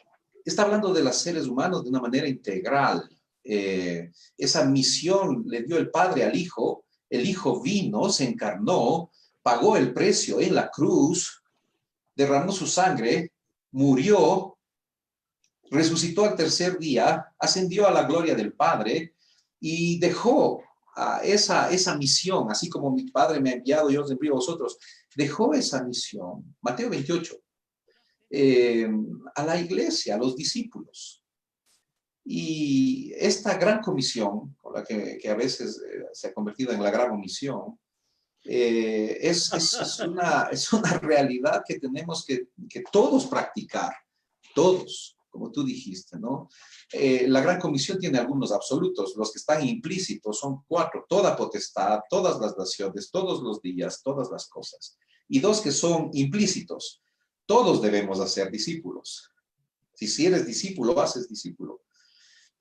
está hablando de los seres humanos de una manera integral, Esa misión le dio el Padre al Hijo. El Hijo vino, se encarnó, pagó el precio en la cruz, derramó su sangre, murió, resucitó al tercer día, ascendió a la gloria del Padre y dejó esa misión, así como mi Padre me ha enviado, yo os envío a vosotros, dejó esa misión, Mateo 28, a la iglesia, a los discípulos. Y esta gran comisión, con la que a veces se ha convertido en la gran omisión, es una realidad que tenemos que todos practicar, todos, como tú dijiste, ¿no? La gran comisión tiene algunos absolutos, los que están implícitos son 4, toda potestad, todas las naciones, todos los días, todas las cosas. Y 2 que son implícitos, todos debemos hacer discípulos. Si eres discípulo, haces discípulo.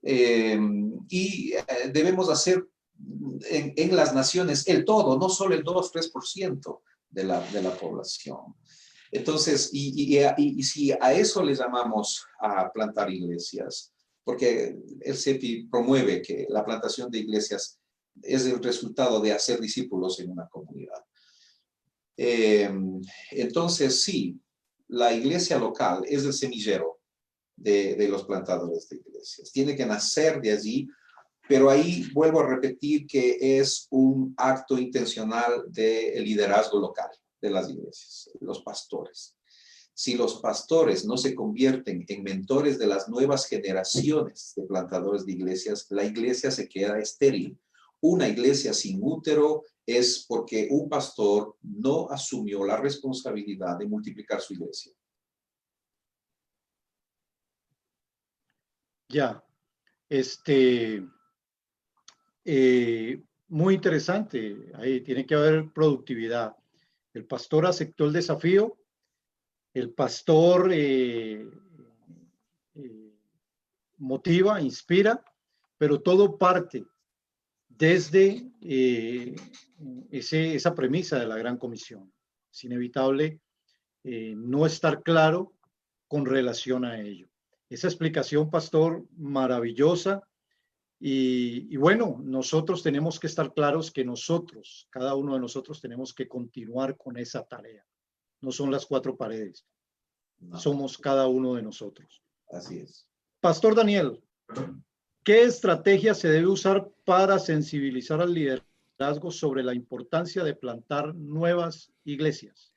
Debemos hacer en las naciones el todo, no solo el 2-3% de la población. Entonces, y si a eso le llamamos a plantar iglesias, porque el CEPI promueve que la plantación de iglesias es el resultado de hacer discípulos en una comunidad. Entonces, sí, la iglesia local es el semillero de los plantadores de iglesias. Tiene que nacer de allí, pero ahí vuelvo a repetir que es un acto intencional de liderazgo local de las iglesias, los pastores. Si los pastores no se convierten en mentores de las nuevas generaciones de plantadores de iglesias, la iglesia se queda estéril. Una iglesia sin útero es porque un pastor no asumió la responsabilidad de multiplicar su iglesia. Ya, muy interesante. Ahí tiene que haber productividad. El pastor aceptó el desafío. El pastor motiva, inspira, pero todo parte desde esa premisa de la Gran Comisión. Es inevitable no estar claro con relación a ello. Esa explicación, pastor, maravillosa. Y bueno, nosotros tenemos que estar claros que nosotros, cada uno de nosotros, tenemos que continuar con esa tarea. No son las 4 paredes, no. Somos cada uno de nosotros. Así es. Pastor Daniel, ¿qué estrategia se debe usar para sensibilizar al liderazgo sobre la importancia de plantar nuevas iglesias?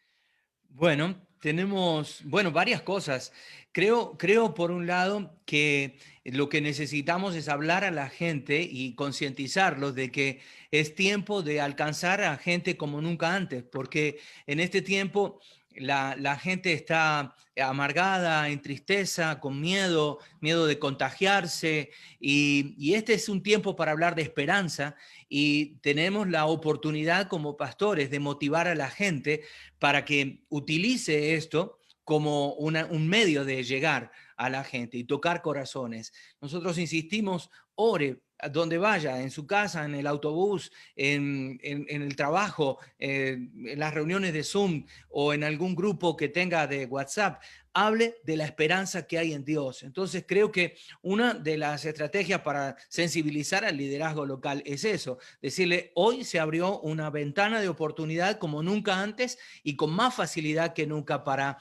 Bueno, tenemos, varias cosas. Creo por un lado que lo que necesitamos es hablar a la gente y concientizarlos de que es tiempo de alcanzar a gente como nunca antes, porque en este tiempo la gente está amargada, en tristeza, con miedo de contagiarse, y este es un tiempo para hablar de esperanza, y tenemos la oportunidad como pastores de motivar a la gente para que utilice esto como un medio de llegar a la gente y tocar corazones. Nosotros insistimos, ore donde vaya, en su casa, en el autobús, en el trabajo, en las reuniones de Zoom o en algún grupo que tenga de WhatsApp, hable de la esperanza que hay en Dios. Entonces creo que una de las estrategias para sensibilizar al liderazgo local es eso, decirle, hoy se abrió una ventana de oportunidad como nunca antes y con más facilidad que nunca para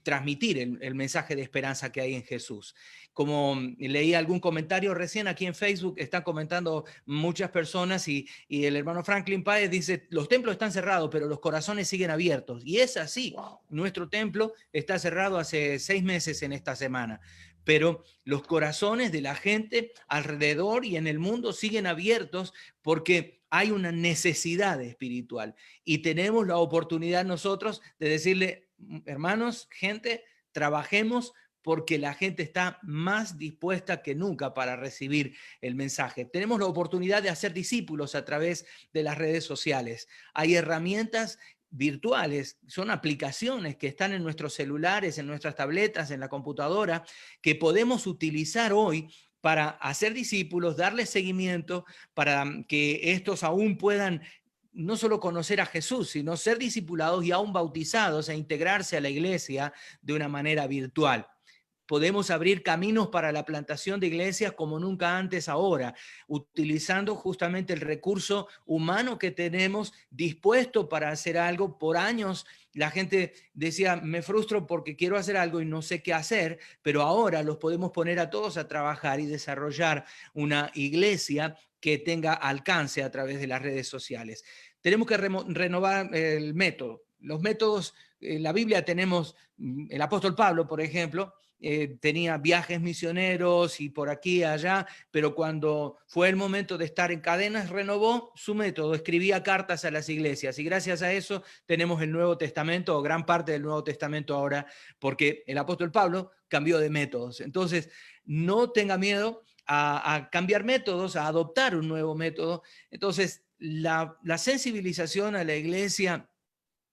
transmitir el mensaje de esperanza que hay en Jesús. Como leí algún comentario recién aquí en Facebook, están comentando muchas personas y el hermano Franklin Páez dice, los templos están cerrados, pero los corazones siguen abiertos. Y es así, nuestro templo está cerrado hace 6 meses en esta semana, pero los corazones de la gente alrededor y en el mundo siguen abiertos porque hay una necesidad espiritual y tenemos la oportunidad nosotros de decirle, hermanos, gente, trabajemos porque la gente está más dispuesta que nunca para recibir el mensaje. Tenemos la oportunidad de hacer discípulos a través de las redes sociales. Hay herramientas virtuales, son aplicaciones que están en nuestros celulares, en nuestras tabletas, en la computadora, que podemos utilizar hoy para hacer discípulos, darles seguimiento, para que estos aún puedan no solo conocer a Jesús, sino ser discipulados y aún bautizados e integrarse a la iglesia de una manera virtual. podemos abrir caminos para la plantación de iglesias como nunca antes ahora, utilizando justamente el recurso humano que tenemos dispuesto para hacer algo. Por años la gente decía, me frustro porque quiero hacer algo y no sé qué hacer, pero ahora los podemos poner a todos a trabajar y desarrollar una iglesia que tenga alcance a través de las redes sociales. Tenemos que renovar el método. Los métodos, en la Biblia tenemos, el apóstol Pablo, por ejemplo, tenía viajes misioneros y por aquí y allá, pero cuando fue el momento de estar en cadenas, renovó su método, escribía cartas a las iglesias, y gracias a eso tenemos el Nuevo Testamento, o gran parte del Nuevo Testamento ahora, porque el apóstol Pablo cambió de métodos. Entonces, no tenga miedo a cambiar métodos, a adoptar un nuevo método. Entonces, la sensibilización a la iglesia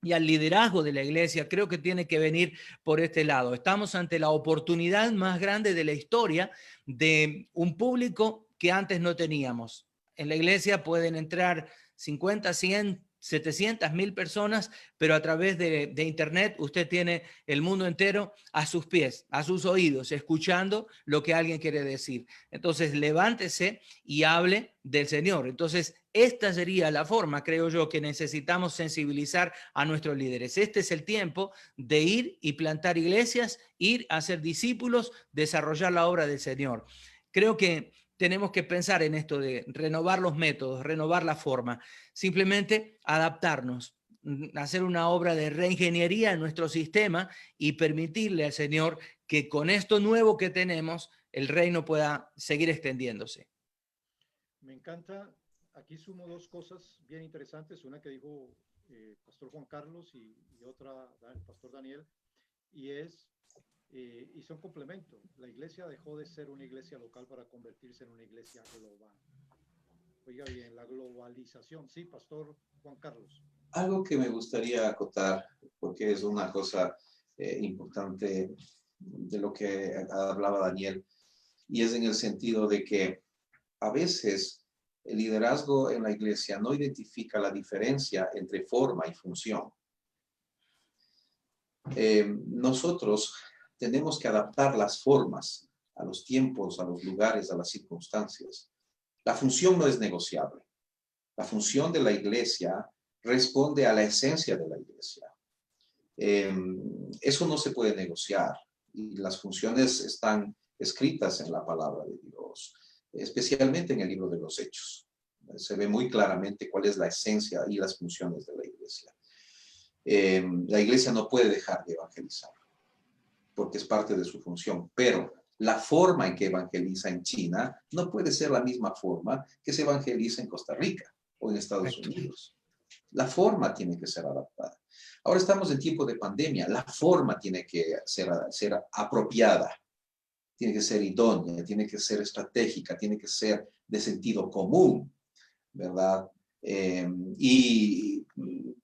y al liderazgo de la iglesia creo que tiene que venir por este lado. Estamos ante la oportunidad más grande de la historia de un público que antes no teníamos. En la iglesia pueden entrar 50, 100, 700.000 personas, pero a través de internet usted tiene el mundo entero a sus pies, a sus oídos, escuchando lo que alguien quiere decir. Entonces, levántese y hable del Señor. Entonces, esta sería la forma, creo yo, que necesitamos sensibilizar a nuestros líderes. Este es el tiempo de ir y plantar iglesias, ir a ser discípulos, desarrollar la obra del Señor. Creo que tenemos que pensar en esto de renovar los métodos, renovar la forma, simplemente adaptarnos, hacer una obra de reingeniería en nuestro sistema y permitirle al Señor que con esto nuevo que tenemos, el reino pueda seguir extendiéndose. Me encanta. Aquí sumo dos cosas bien interesantes, una que dijo Pastor Juan Carlos y otra el Pastor Daniel, y son complementos. La iglesia dejó de ser una iglesia local para convertirse en una iglesia global. Oiga bien, la globalización. Sí, Pastor Juan Carlos. Algo que me gustaría acotar, porque es una cosa importante de lo que hablaba Daniel, y es en el sentido de que a veces el liderazgo en la iglesia no identifica la diferencia entre forma y función. Nosotros tenemos que adaptar las formas a los tiempos, a los lugares, a las circunstancias. La función no es negociable. La función de la iglesia responde a la esencia de la iglesia. Eso no se puede negociar. Y las funciones están escritas en la palabra de Dios, especialmente en el libro de los Hechos. Se ve muy claramente cuál es la esencia y las funciones de la iglesia. La iglesia no puede dejar de evangelizar, porque es parte de su función, pero la forma en que evangeliza en China no puede ser la misma forma que se evangeliza en Costa Rica o en Estados Unidos. La forma tiene que ser adaptada. Ahora estamos en tiempo de pandemia, la forma tiene que ser apropiada, tiene que ser idónea, tiene que ser estratégica, tiene que ser de sentido común, ¿verdad?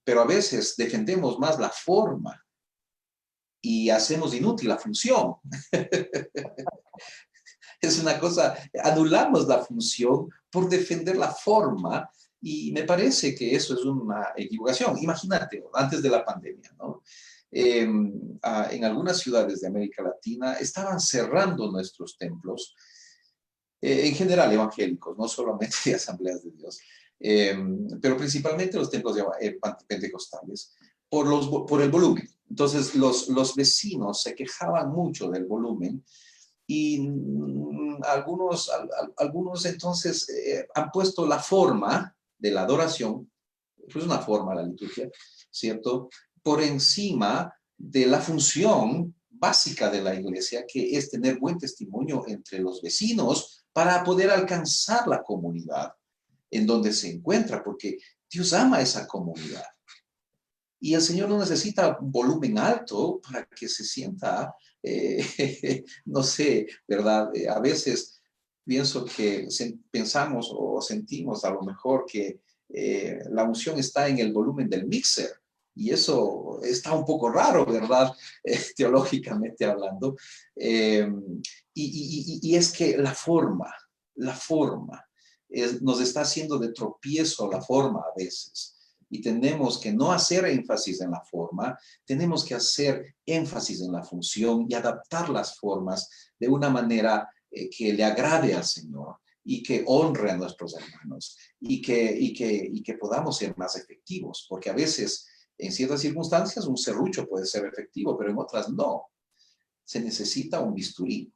Pero a veces defendemos más la forma y hacemos inútil la función. Es una cosa, anulamos la función por defender la forma, y me parece que eso es una equivocación. Imagínate, antes de la pandemia, ¿no? En algunas ciudades de América Latina estaban cerrando nuestros templos, en general evangélicos, no solamente de Asambleas de Dios, pero principalmente los templos pentecostales, por el volumen. Entonces los vecinos se quejaban mucho del volumen, y algunos entonces han puesto la forma de la adoración, pues una forma, la liturgia, ¿cierto?, por encima de la función básica de la iglesia, que es tener buen testimonio entre los vecinos para poder alcanzar la comunidad en donde se encuentra, porque Dios ama esa comunidad. Y el Señor no necesita un volumen alto para que se sienta, no sé, ¿verdad? A veces pienso que pensamos o sentimos a lo mejor que la unción está en el volumen del mixer, y eso está un poco raro, ¿verdad? Teológicamente hablando. Y es que la forma nos está haciendo de tropiezo la forma a veces. y tenemos que no hacer énfasis en la forma, tenemos que hacer énfasis en la función y adaptar las formas de una manera que le agrade al Señor y que honre a nuestros hermanos y que podamos ser más efectivos, porque a veces en ciertas circunstancias un serrucho puede ser efectivo, pero en otras no. Se necesita un bisturí.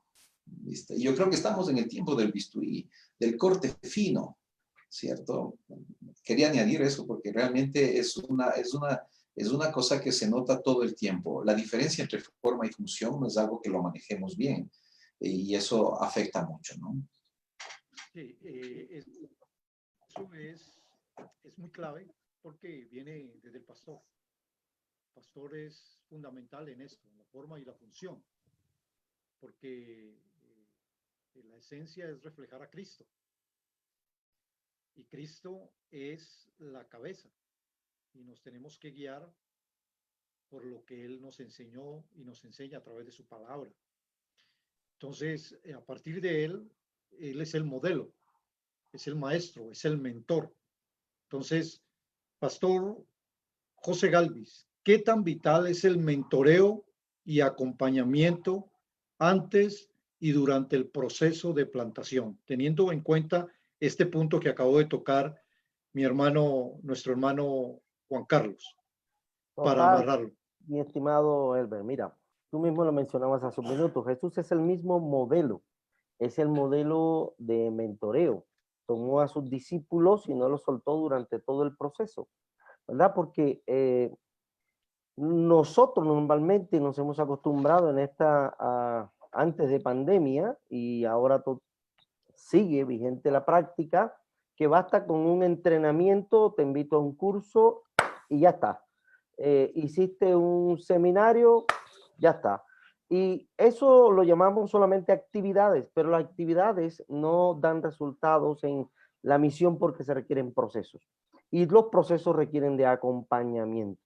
¿Viste? Y yo creo que estamos en el tiempo del bisturí, del corte fino, ¿cierto? Quería añadir eso porque realmente es una cosa que se nota todo el tiempo. La diferencia entre forma y función no es algo que lo manejemos bien y eso afecta mucho, ¿no? Sí, eso es muy clave porque viene desde el pastor. El pastor es fundamental en esto, en la forma y la función, porque la esencia es reflejar a Cristo. Y Cristo es la cabeza y nos tenemos que guiar por lo que Él nos enseñó y nos enseña a través de su palabra. Entonces, a partir de Él es el modelo, es el maestro, es el mentor. Entonces, Pastor José Galvis, ¿qué tan vital es el mentoreo y acompañamiento antes y durante el proceso de plantación, teniendo en cuenta este punto que acabo de tocar nuestro hermano Juan Carlos, para Total, amarrarlo? mi estimado Elber, mira, tú mismo lo mencionabas hace un minuto, Jesús es el mismo modelo, es el modelo de mentoreo. Tomó a sus discípulos y no los soltó durante todo el proceso, ¿verdad? Porque nosotros normalmente nos hemos acostumbrado en antes de pandemia y ahora sigue vigente la práctica, que basta con un entrenamiento, te invito a un curso y ya está. Hiciste un seminario, ya está. Y eso lo llamamos solamente actividades, pero las actividades no dan resultados en la misión porque se requieren procesos. Y los procesos requieren de acompañamiento.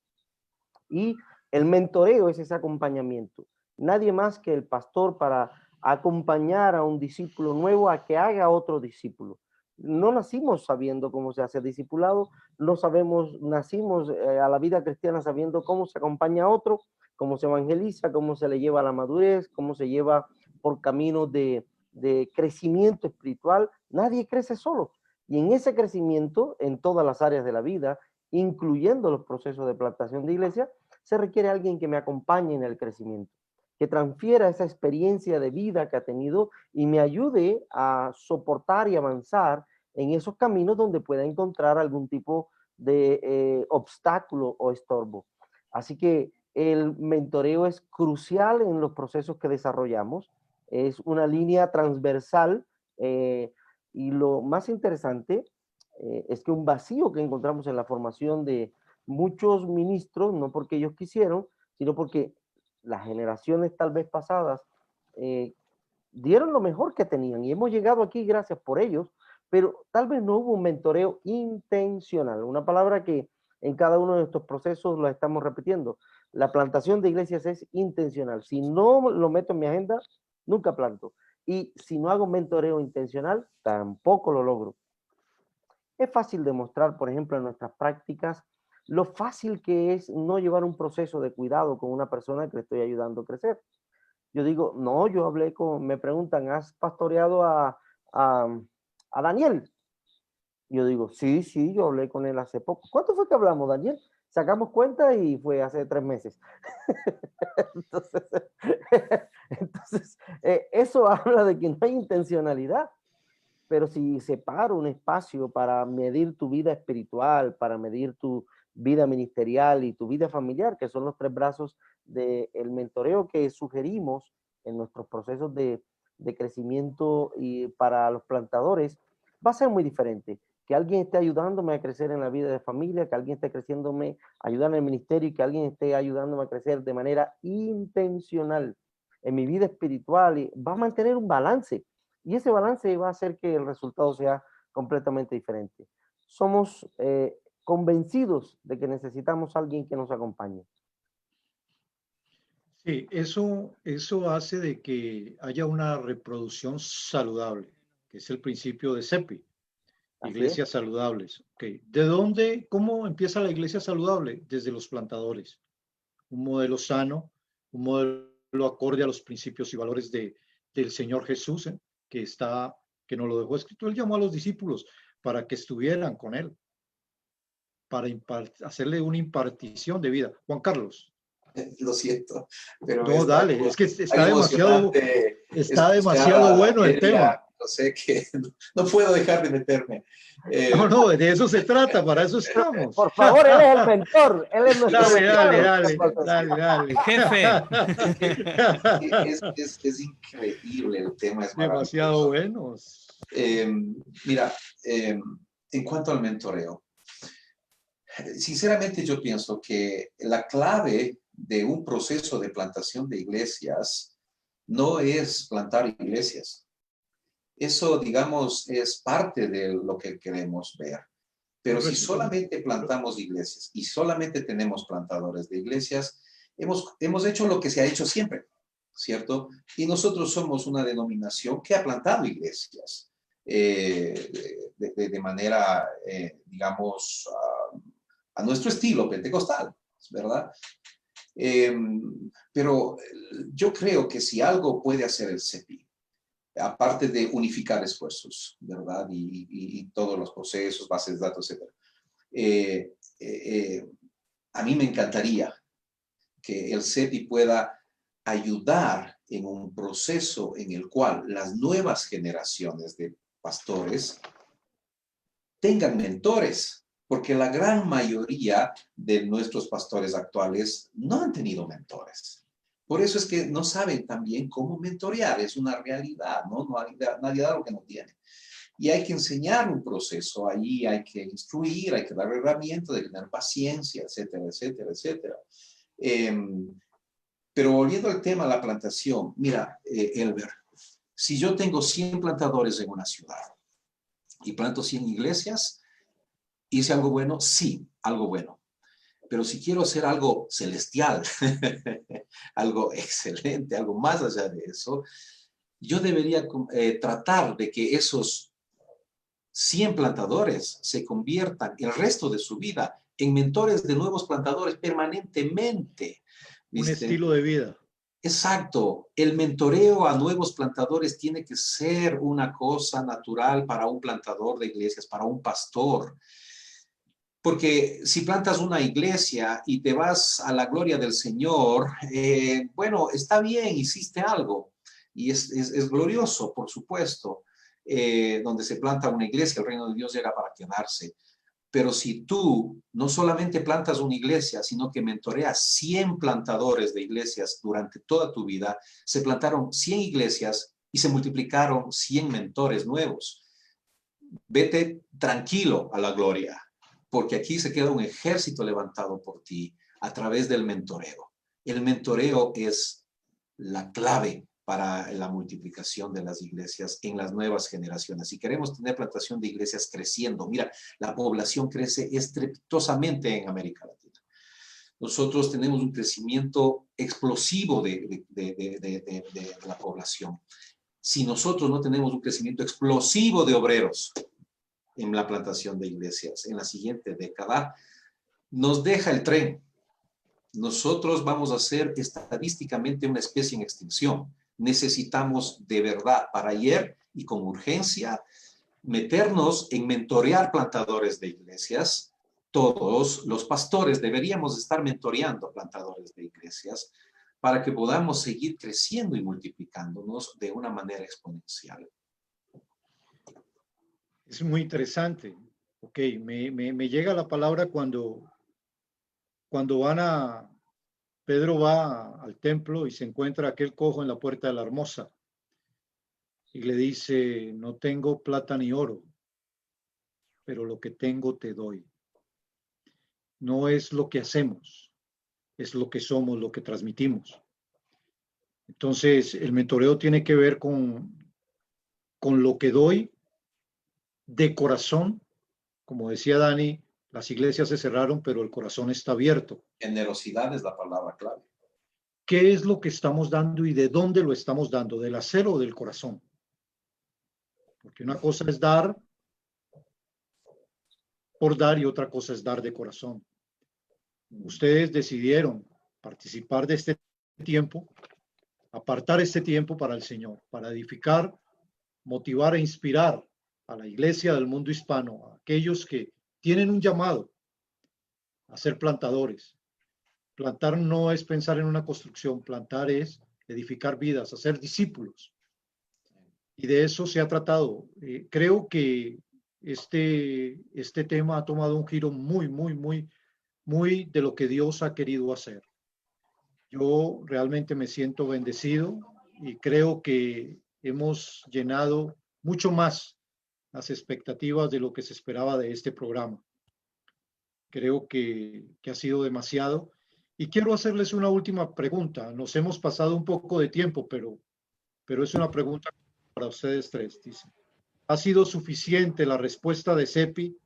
Y el mentoreo es ese acompañamiento. Nadie más que el pastor para acompañar a un discípulo nuevo a que haga otro discípulo. No nacimos sabiendo cómo se hace discipulado, no sabemos, nacimos a la vida cristiana sabiendo cómo se acompaña a otro, cómo se evangeliza, cómo se le lleva a la madurez, cómo se lleva por caminos de crecimiento espiritual. Nadie crece solo. Y en ese crecimiento, en todas las áreas de la vida, incluyendo los procesos de plantación de iglesia, se requiere alguien que me acompañe en el crecimiento, que transfiera esa experiencia de vida que ha tenido y me ayude a soportar y avanzar en esos caminos donde pueda encontrar algún tipo de obstáculo o estorbo. Así que el mentoreo es crucial en los procesos que desarrollamos, es una línea transversal y lo más interesante es que un vacío que encontramos en la formación de muchos ministros, no porque ellos quisieron, sino porque las generaciones tal vez pasadas dieron lo mejor que tenían y hemos llegado aquí gracias por ellos, pero tal vez no hubo un mentoreo intencional, una palabra que en cada uno de estos procesos lo estamos repitiendo. La plantación de iglesias es intencional. Si no lo meto en mi agenda, nunca planto. Y si no hago mentoreo intencional, tampoco lo logro. Es fácil demostrar, por ejemplo, en nuestras prácticas, lo fácil que es no llevar un proceso de cuidado con una persona que le estoy ayudando a crecer. Yo digo, no, yo hablé me preguntan, ¿has pastoreado a Daniel? Yo digo, sí, sí, yo hablé con él hace poco. ¿Cuánto fue que hablamos, Daniel? Sacamos cuenta y fue hace 3 meses. entonces, eso habla de que no hay intencionalidad. Pero si separo un espacio para medir tu vida espiritual, para medir tu vida ministerial y tu vida familiar, que son los 3 brazos del mentoreo que sugerimos en nuestros procesos de crecimiento y para los plantadores, va a ser muy diferente. Que alguien esté ayudándome a crecer en la vida de familia, que alguien esté creciéndome, ayudando en el ministerio y que alguien esté ayudándome a crecer de manera intencional en mi vida espiritual, y va a mantener un balance. Y ese balance va a hacer que el resultado sea completamente diferente. Somos convencidos de que necesitamos a alguien que nos acompañe. Sí, eso hace de que haya una reproducción saludable, que es el principio de CEPI. Así Iglesias saludables. Ok. ¿De dónde, cómo empieza la iglesia saludable? Desde los plantadores. Un modelo sano, un modelo acorde a los principios y valores del Señor Jesús, que nos lo dejó escrito. Él llamó a los discípulos para que estuvieran con él, para hacerle una impartición de vida. Juan Carlos. Lo siento, pero No, dale, es que tan emocionante está escuchar a demasiado bueno el Elia, tema. no sé que no puedo dejar de meterme. No, no, de eso se trata, para eso estamos. Por favor, él es el mentor, él es nuestro Dale, mentor. dale. Jefe. Es increíble, el tema es Demasiado maravilloso. buenos. Mira, en cuanto al mentoreo, sinceramente yo pienso que la clave de un proceso de plantación de iglesias no es plantar iglesias. Eso, digamos, es parte de lo que queremos ver. Pero si solamente plantamos iglesias y solamente tenemos plantadores de iglesias, hemos hecho lo que se ha hecho siempre, ¿cierto? Y nosotros somos una denominación que ha plantado iglesias de manera, digamos, a nuestro estilo pentecostal, ¿verdad? Pero yo creo que si algo puede hacer el CEPI, aparte de unificar esfuerzos, ¿verdad? Y todos los procesos, bases de datos, etc. A mí me encantaría que el CEPI pueda ayudar en un proceso en el cual las nuevas generaciones de pastores tengan mentores, porque la gran mayoría de nuestros pastores actuales no han tenido mentores. Por eso es que no saben también cómo mentorear, es una realidad, ¿no? Nadie da lo que no tiene. Y hay que enseñar un proceso, ahí hay que instruir, hay que dar herramientas, de tener paciencia, etcétera, etcétera, etcétera. Pero volviendo al tema de la plantación, mira, Elber, si yo tengo 100 plantadores en una ciudad y planto 100 iglesias, ¿hice algo bueno? Sí, algo bueno. Pero si quiero hacer algo celestial, algo excelente, algo más allá de eso, yo debería tratar de que esos 100 plantadores se conviertan el resto de su vida en mentores de nuevos plantadores permanentemente. ¿Viste? Un estilo de vida. Exacto. El mentoreo a nuevos plantadores tiene que ser una cosa natural para un plantador de iglesias, para un pastor. Porque si plantas una iglesia y te vas a la gloria del Señor, bueno, está bien, hiciste algo. Y es glorioso, por supuesto. Donde se planta una iglesia, el reino de Dios llega para quedarse. Pero si tú no solamente plantas una iglesia, sino que mentoreas 100 plantadores de iglesias durante toda tu vida, se plantaron 100 iglesias y se multiplicaron 100 mentores nuevos. Vete tranquilo a la gloria, porque aquí se queda un ejército levantado por ti a través del mentoreo. El mentoreo es la clave para la multiplicación de las iglesias en las nuevas generaciones. Si queremos tener plantación de iglesias creciendo, mira, la población crece estrepitosamente en América Latina. Nosotros tenemos un crecimiento explosivo de la población. Si nosotros no tenemos un crecimiento explosivo de obreros en la plantación de iglesias en la siguiente década, nos deja el tren. Nosotros vamos a ser estadísticamente una especie en extinción. Necesitamos de verdad, para ayer y con urgencia, meternos en mentorear plantadores de iglesias. Todos los pastores deberíamos estar mentoreando plantadores de iglesias para que podamos seguir creciendo y multiplicándonos de una manera exponencial. Es muy interesante. Ok, me llega la palabra cuando Pedro va al templo y se encuentra aquel cojo en la puerta de la hermosa y le dice, no tengo plata ni oro, pero lo que tengo te doy. No es lo que hacemos, es lo que somos, lo que transmitimos. Entonces, el mentoreo tiene que ver con lo que doy de corazón. Como decía Dani, las iglesias se cerraron, pero el corazón está abierto. Generosidad es la palabra clave. ¿Qué es lo que estamos dando y de dónde lo estamos dando? ¿Del acero o del corazón? Porque una cosa es dar por dar y otra cosa es dar de corazón. Ustedes decidieron participar de este tiempo, apartar este tiempo para el Señor, para edificar, motivar e inspirar a la iglesia del mundo hispano, a aquellos que tienen un llamado a ser plantadores. Plantar no es pensar en una construcción, plantar es edificar vidas, hacer discípulos. Y de eso se ha tratado. Creo que este tema ha tomado un giro muy de lo que Dios ha querido hacer. Yo realmente me siento bendecido y creo que hemos llenado mucho más las expectativas de lo que se esperaba de este programa. Creo que ha sido demasiado. Y quiero hacerles una última pregunta. Nos hemos pasado un poco de tiempo, pero es una pregunta para ustedes tres. Dice, ¿ha sido suficiente la respuesta de CEPI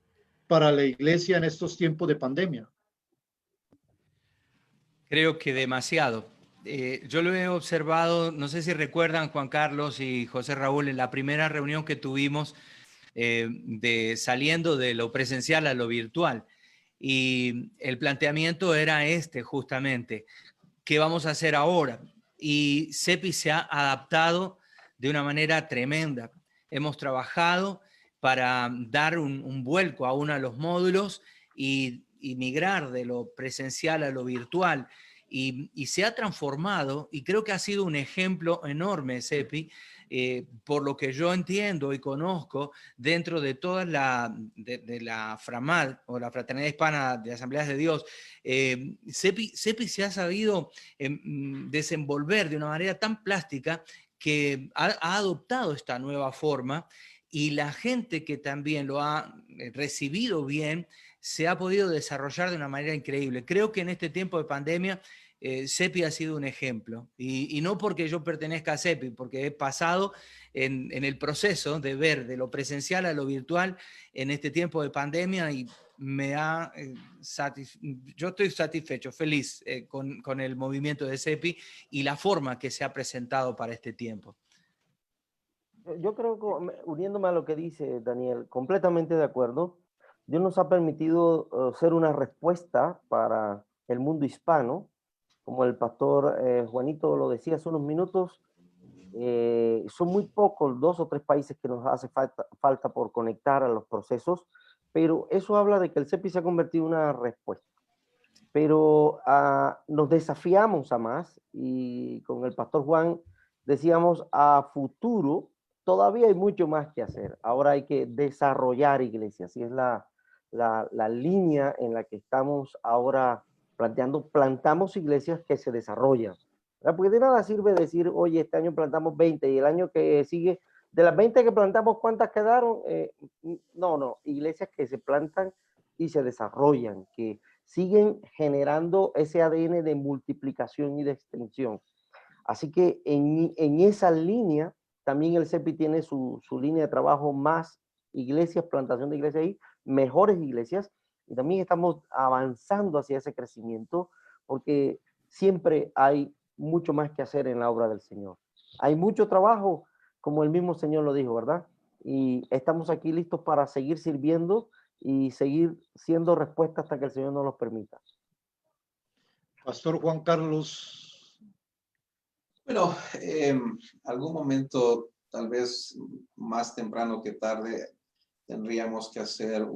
para la iglesia en estos tiempos de pandemia? Creo que demasiado. Yo lo he observado, no sé si recuerdan Juan Carlos y José Raúl, en la primera reunión que tuvimos de saliendo de lo presencial a lo virtual. Y el planteamiento era este justamente, ¿qué vamos a hacer ahora? Y CEPI se ha adaptado de una manera tremenda. Hemos trabajado para dar un vuelco a uno de los módulos y migrar de lo presencial a lo virtual. Y se ha transformado, y creo que ha sido un ejemplo enorme, CEPI, por lo que yo entiendo y conozco dentro de toda de la FRAMAD, o la Fraternidad Hispana de Asambleas de Dios. CEPI se ha sabido desenvolver de una manera tan plástica que ha adoptado esta nueva forma, y la gente que también lo ha recibido bien se ha podido desarrollar de una manera increíble. Creo que en este tiempo de pandemia CEPI ha sido un ejemplo, y no porque yo pertenezca a CEPI, porque he pasado en el proceso de ver de lo presencial a lo virtual en este tiempo de pandemia, y yo estoy satisfecho, feliz con el movimiento de CEPI y la forma que se ha presentado para este tiempo. Yo creo que, uniéndome a lo que dice Daniel, completamente de acuerdo. Dios nos ha permitido ser una respuesta para el mundo hispano, como el pastor Juanito lo decía hace unos minutos. Son muy pocos, 2 o 3 países que nos hace falta por conectar a los procesos, pero eso habla de que el CEPI se ha convertido en una respuesta. Pero nos desafiamos a más, y con el pastor Juan decíamos, a futuro todavía hay mucho más que hacer. Ahora hay que desarrollar iglesias, y es la línea en la que estamos ahora planteando. Plantamos iglesias que se desarrollan, ¿verdad? Porque de nada sirve decir, oye, este año plantamos 20 y el año que sigue, de las 20 que plantamos, ¿cuántas quedaron? No, iglesias que se plantan y se desarrollan, que siguen generando ese ADN de multiplicación y de extensión. Así que en esa línea, también el CEPI tiene su línea de trabajo, más iglesias, plantación de iglesias ahí, mejores iglesias, y también estamos avanzando hacia ese crecimiento, porque siempre hay mucho más que hacer en la obra del Señor. Hay mucho trabajo, como el mismo Señor lo dijo, ¿verdad? Y estamos aquí listos para seguir sirviendo y seguir siendo respuesta hasta que el Señor nos los permita. Pastor Juan Carlos. Bueno, algún momento, tal vez más temprano que tarde, tendríamos que hacer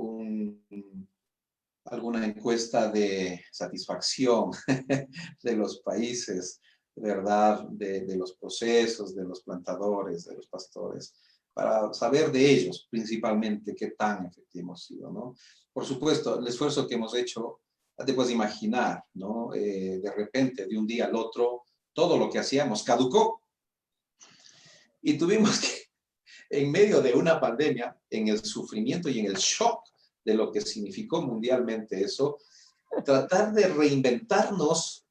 alguna encuesta de satisfacción de los países, ¿verdad? De los procesos, de los plantadores, de los pastores, para saber de ellos principalmente qué tan efectivos hemos sido, ¿no? Por supuesto, el esfuerzo que hemos hecho, te puedes imaginar, ¿no? De repente, de un día al otro, todo lo que hacíamos caducó. Y tuvimos que, en medio de una pandemia, en el sufrimiento y en el shock de lo que significó mundialmente eso, tratar de reinventarnos,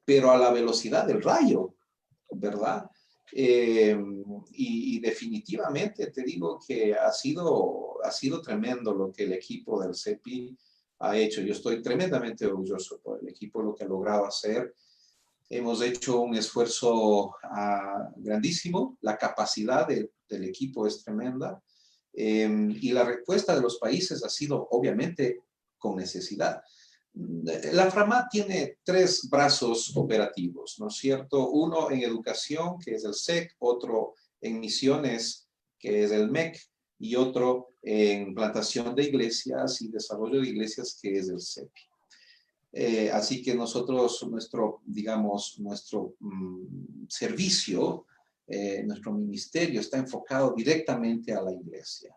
pero a la velocidad del rayo, ¿verdad? Y definitivamente te digo que ha sido tremendo lo que el equipo del CEPI ha hecho. Yo estoy tremendamente orgulloso por el equipo, lo que ha logrado hacer. Hemos hecho un esfuerzo grandísimo. La capacidad del equipo es tremenda. Y la respuesta de los países ha sido obviamente con necesidad. La FRAMAT tiene 3 brazos operativos, ¿no es cierto? Uno en educación, que es el SEC, otro en misiones, que es el MEC, y otro en plantación de iglesias y desarrollo de iglesias, que es el CEPI. Así que nosotros, nuestro servicio, nuestro ministerio está enfocado directamente a la iglesia.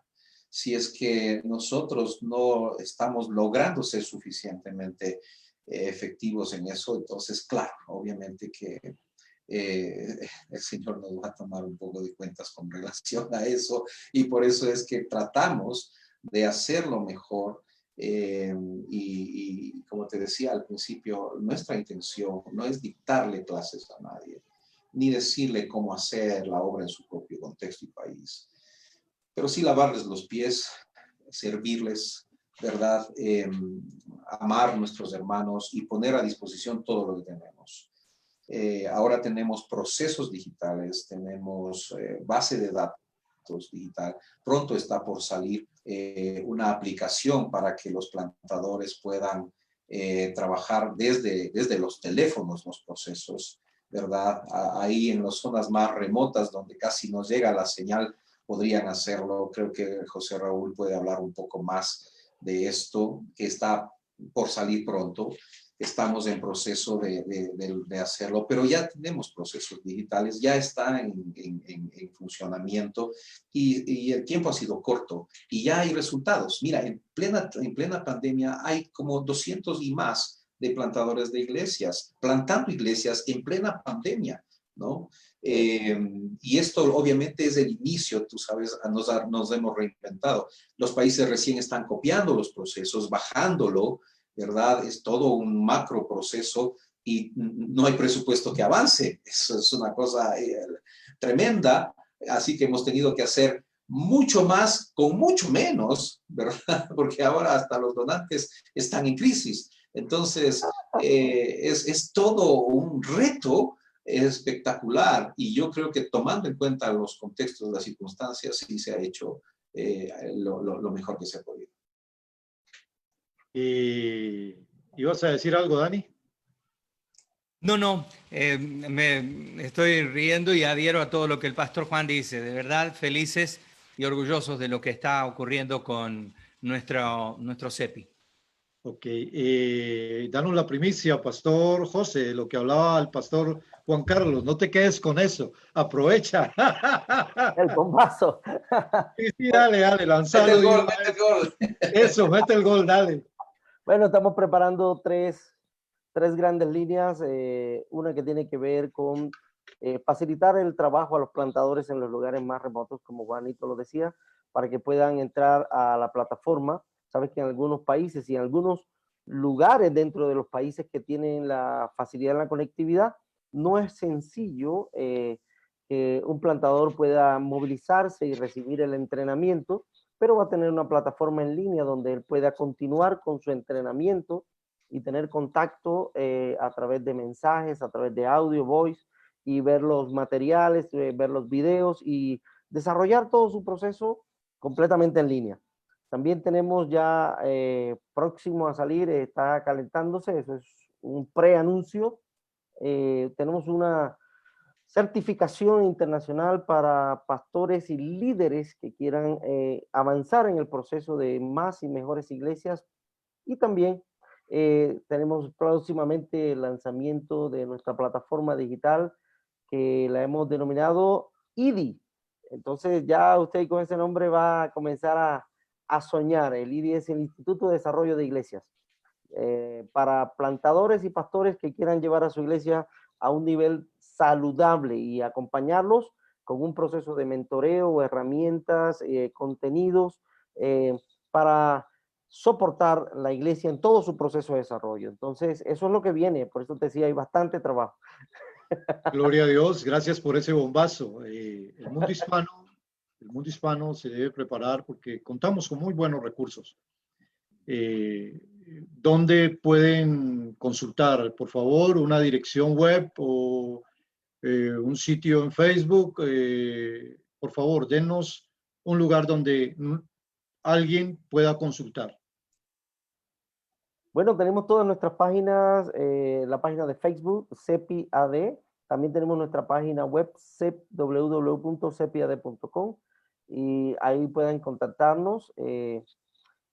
Si es que nosotros no estamos logrando ser suficientemente efectivos en eso, entonces, claro, obviamente que el Señor nos va a tomar un poco de cuentas con relación a eso, y por eso es que tratamos de hacerlo mejor. Y como te decía al principio, nuestra intención no es dictarle clases a nadie, ni decirle cómo hacer la obra en su propio contexto y país, pero sí lavarles los pies, servirles, ¿verdad? Amar a nuestros hermanos y poner a disposición todo lo que tenemos. Ahora tenemos procesos digitales, tenemos base de datos digital. Pronto está por salir una aplicación para que los plantadores puedan trabajar desde los teléfonos los procesos, ¿verdad? Ahí en las zonas más remotas donde casi no llega la señal, podrían hacerlo. Creo que José Raúl puede hablar un poco más de esto, que está por salir pronto. Estamos en proceso de hacerlo, pero ya tenemos procesos digitales, ya está en funcionamiento, y el tiempo ha sido corto y ya hay resultados. Mira, en plena pandemia hay como 200 y más de plantadores de iglesias, plantando iglesias en plena pandemia, ¿no? Y esto obviamente es el inicio, tú sabes, nos hemos reinventado. Los países recién están copiando los procesos, bajándolo, ¿verdad? Es todo un macro proceso y no hay presupuesto que avance. Eso es una cosa tremenda, así que hemos tenido que hacer mucho más con mucho menos, ¿verdad? Porque ahora hasta los donantes están en crisis. Entonces, es todo un reto espectacular, y yo creo que tomando en cuenta los contextos, las circunstancias, sí se ha hecho lo mejor que se ha podido. ¿Y ibas a decir algo, Dani? No, me estoy riendo y adhiero a todo lo que el pastor Juan dice. De verdad, felices y orgullosos de lo que está ocurriendo con nuestro CEPI. Ok, danos la primicia, Pastor José, lo que hablaba el Pastor Juan Carlos. No te quedes con eso, aprovecha. El bombazo. Sí, dale, lanzalo. Mete el gol, mete el gol. Eso, mete el gol, dale. Bueno, estamos preparando tres grandes líneas. Una que tiene que ver con facilitar el trabajo a los plantadores en los lugares más remotos, como Juanito lo decía, para que puedan entrar a la plataforma. Sabes que en algunos países y en algunos lugares dentro de los países que tienen la facilidad en la conectividad, no es sencillo que un plantador pueda movilizarse y recibir el entrenamiento, pero va a tener una plataforma en línea donde él pueda continuar con su entrenamiento y tener contacto a través de mensajes, a través de audio, voice, y ver los materiales, ver los videos y desarrollar todo su proceso completamente en línea. También tenemos ya próximo a salir, está calentándose, eso es un preanuncio. Tenemos una certificación internacional para pastores y líderes que quieran avanzar en el proceso de más y mejores iglesias. Y también tenemos próximamente el lanzamiento de nuestra plataforma digital, que la hemos denominado IDI. Entonces ya usted con ese nombre va a comenzar a soñar. El IDI es el Instituto de Desarrollo de Iglesias. Para plantadores y pastores que quieran llevar a su iglesia a un nivel saludable y acompañarlos con un proceso de mentoreo, herramientas, contenidos para soportar la iglesia en todo su proceso de desarrollo. Entonces, eso es lo que viene. Por eso te decía, hay bastante trabajo. Gloria a Dios, gracias por ese bombazo. El mundo hispano se debe preparar porque contamos con muy buenos recursos. ¿Dónde pueden consultar? Por favor, una dirección web o un sitio en Facebook. Por favor, denos un lugar donde alguien pueda consultar? Bueno, tenemos todas nuestras páginas, la página de Facebook, CEPI AD. También tenemos nuestra página web, www.cepiad.com, y ahí pueden contactarnos.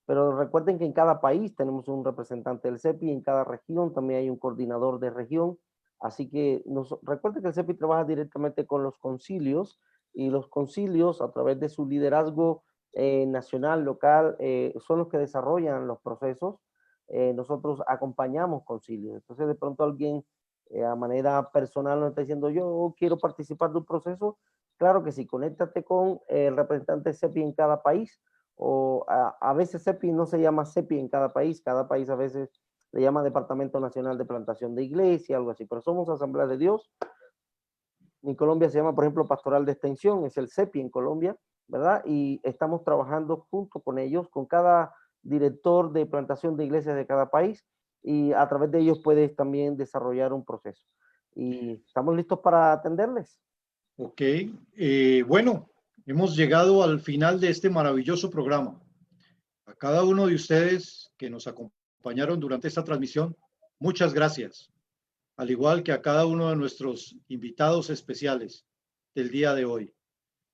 Pero recuerden que en cada país tenemos un representante del CEPI, en cada región también hay un coordinador de región. Así que recuerden que el CEPI trabaja directamente con los concilios, y los concilios, a través de su liderazgo nacional, local, son los que desarrollan los procesos. Nosotros acompañamos concilios. Entonces, de pronto alguien a manera personal nos está diciendo, yo quiero participar de un proceso. Claro que sí, conéctate con el representante CEPI en cada país, o a veces CEPI no se llama CEPI en cada país a veces le llama Departamento Nacional de Plantación de Iglesia, algo así, pero somos Asamblea de Dios. En Colombia se llama, por ejemplo, Pastoral de Extensión, es el CEPI en Colombia, ¿verdad? Y estamos trabajando junto con ellos, con cada director de plantación de iglesias de cada país, y a través de ellos puedes también desarrollar un proceso. Y estamos listos para atenderles. Ok, bueno, hemos llegado al final de este maravilloso programa. A cada uno de ustedes que nos acompañaron durante esta transmisión, muchas gracias. Al igual que a cada uno de nuestros invitados especiales del día de hoy.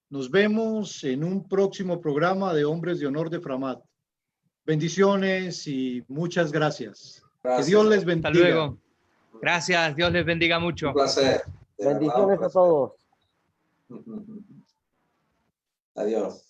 Nos vemos en un próximo programa de Hombres de Honor de Framat. Bendiciones y muchas gracias. Gracias. Que Dios les Hasta bendiga. luego. Gracias, Dios les bendiga mucho. Un placer. De Bendiciones verdad, un a todos. placer. Adiós.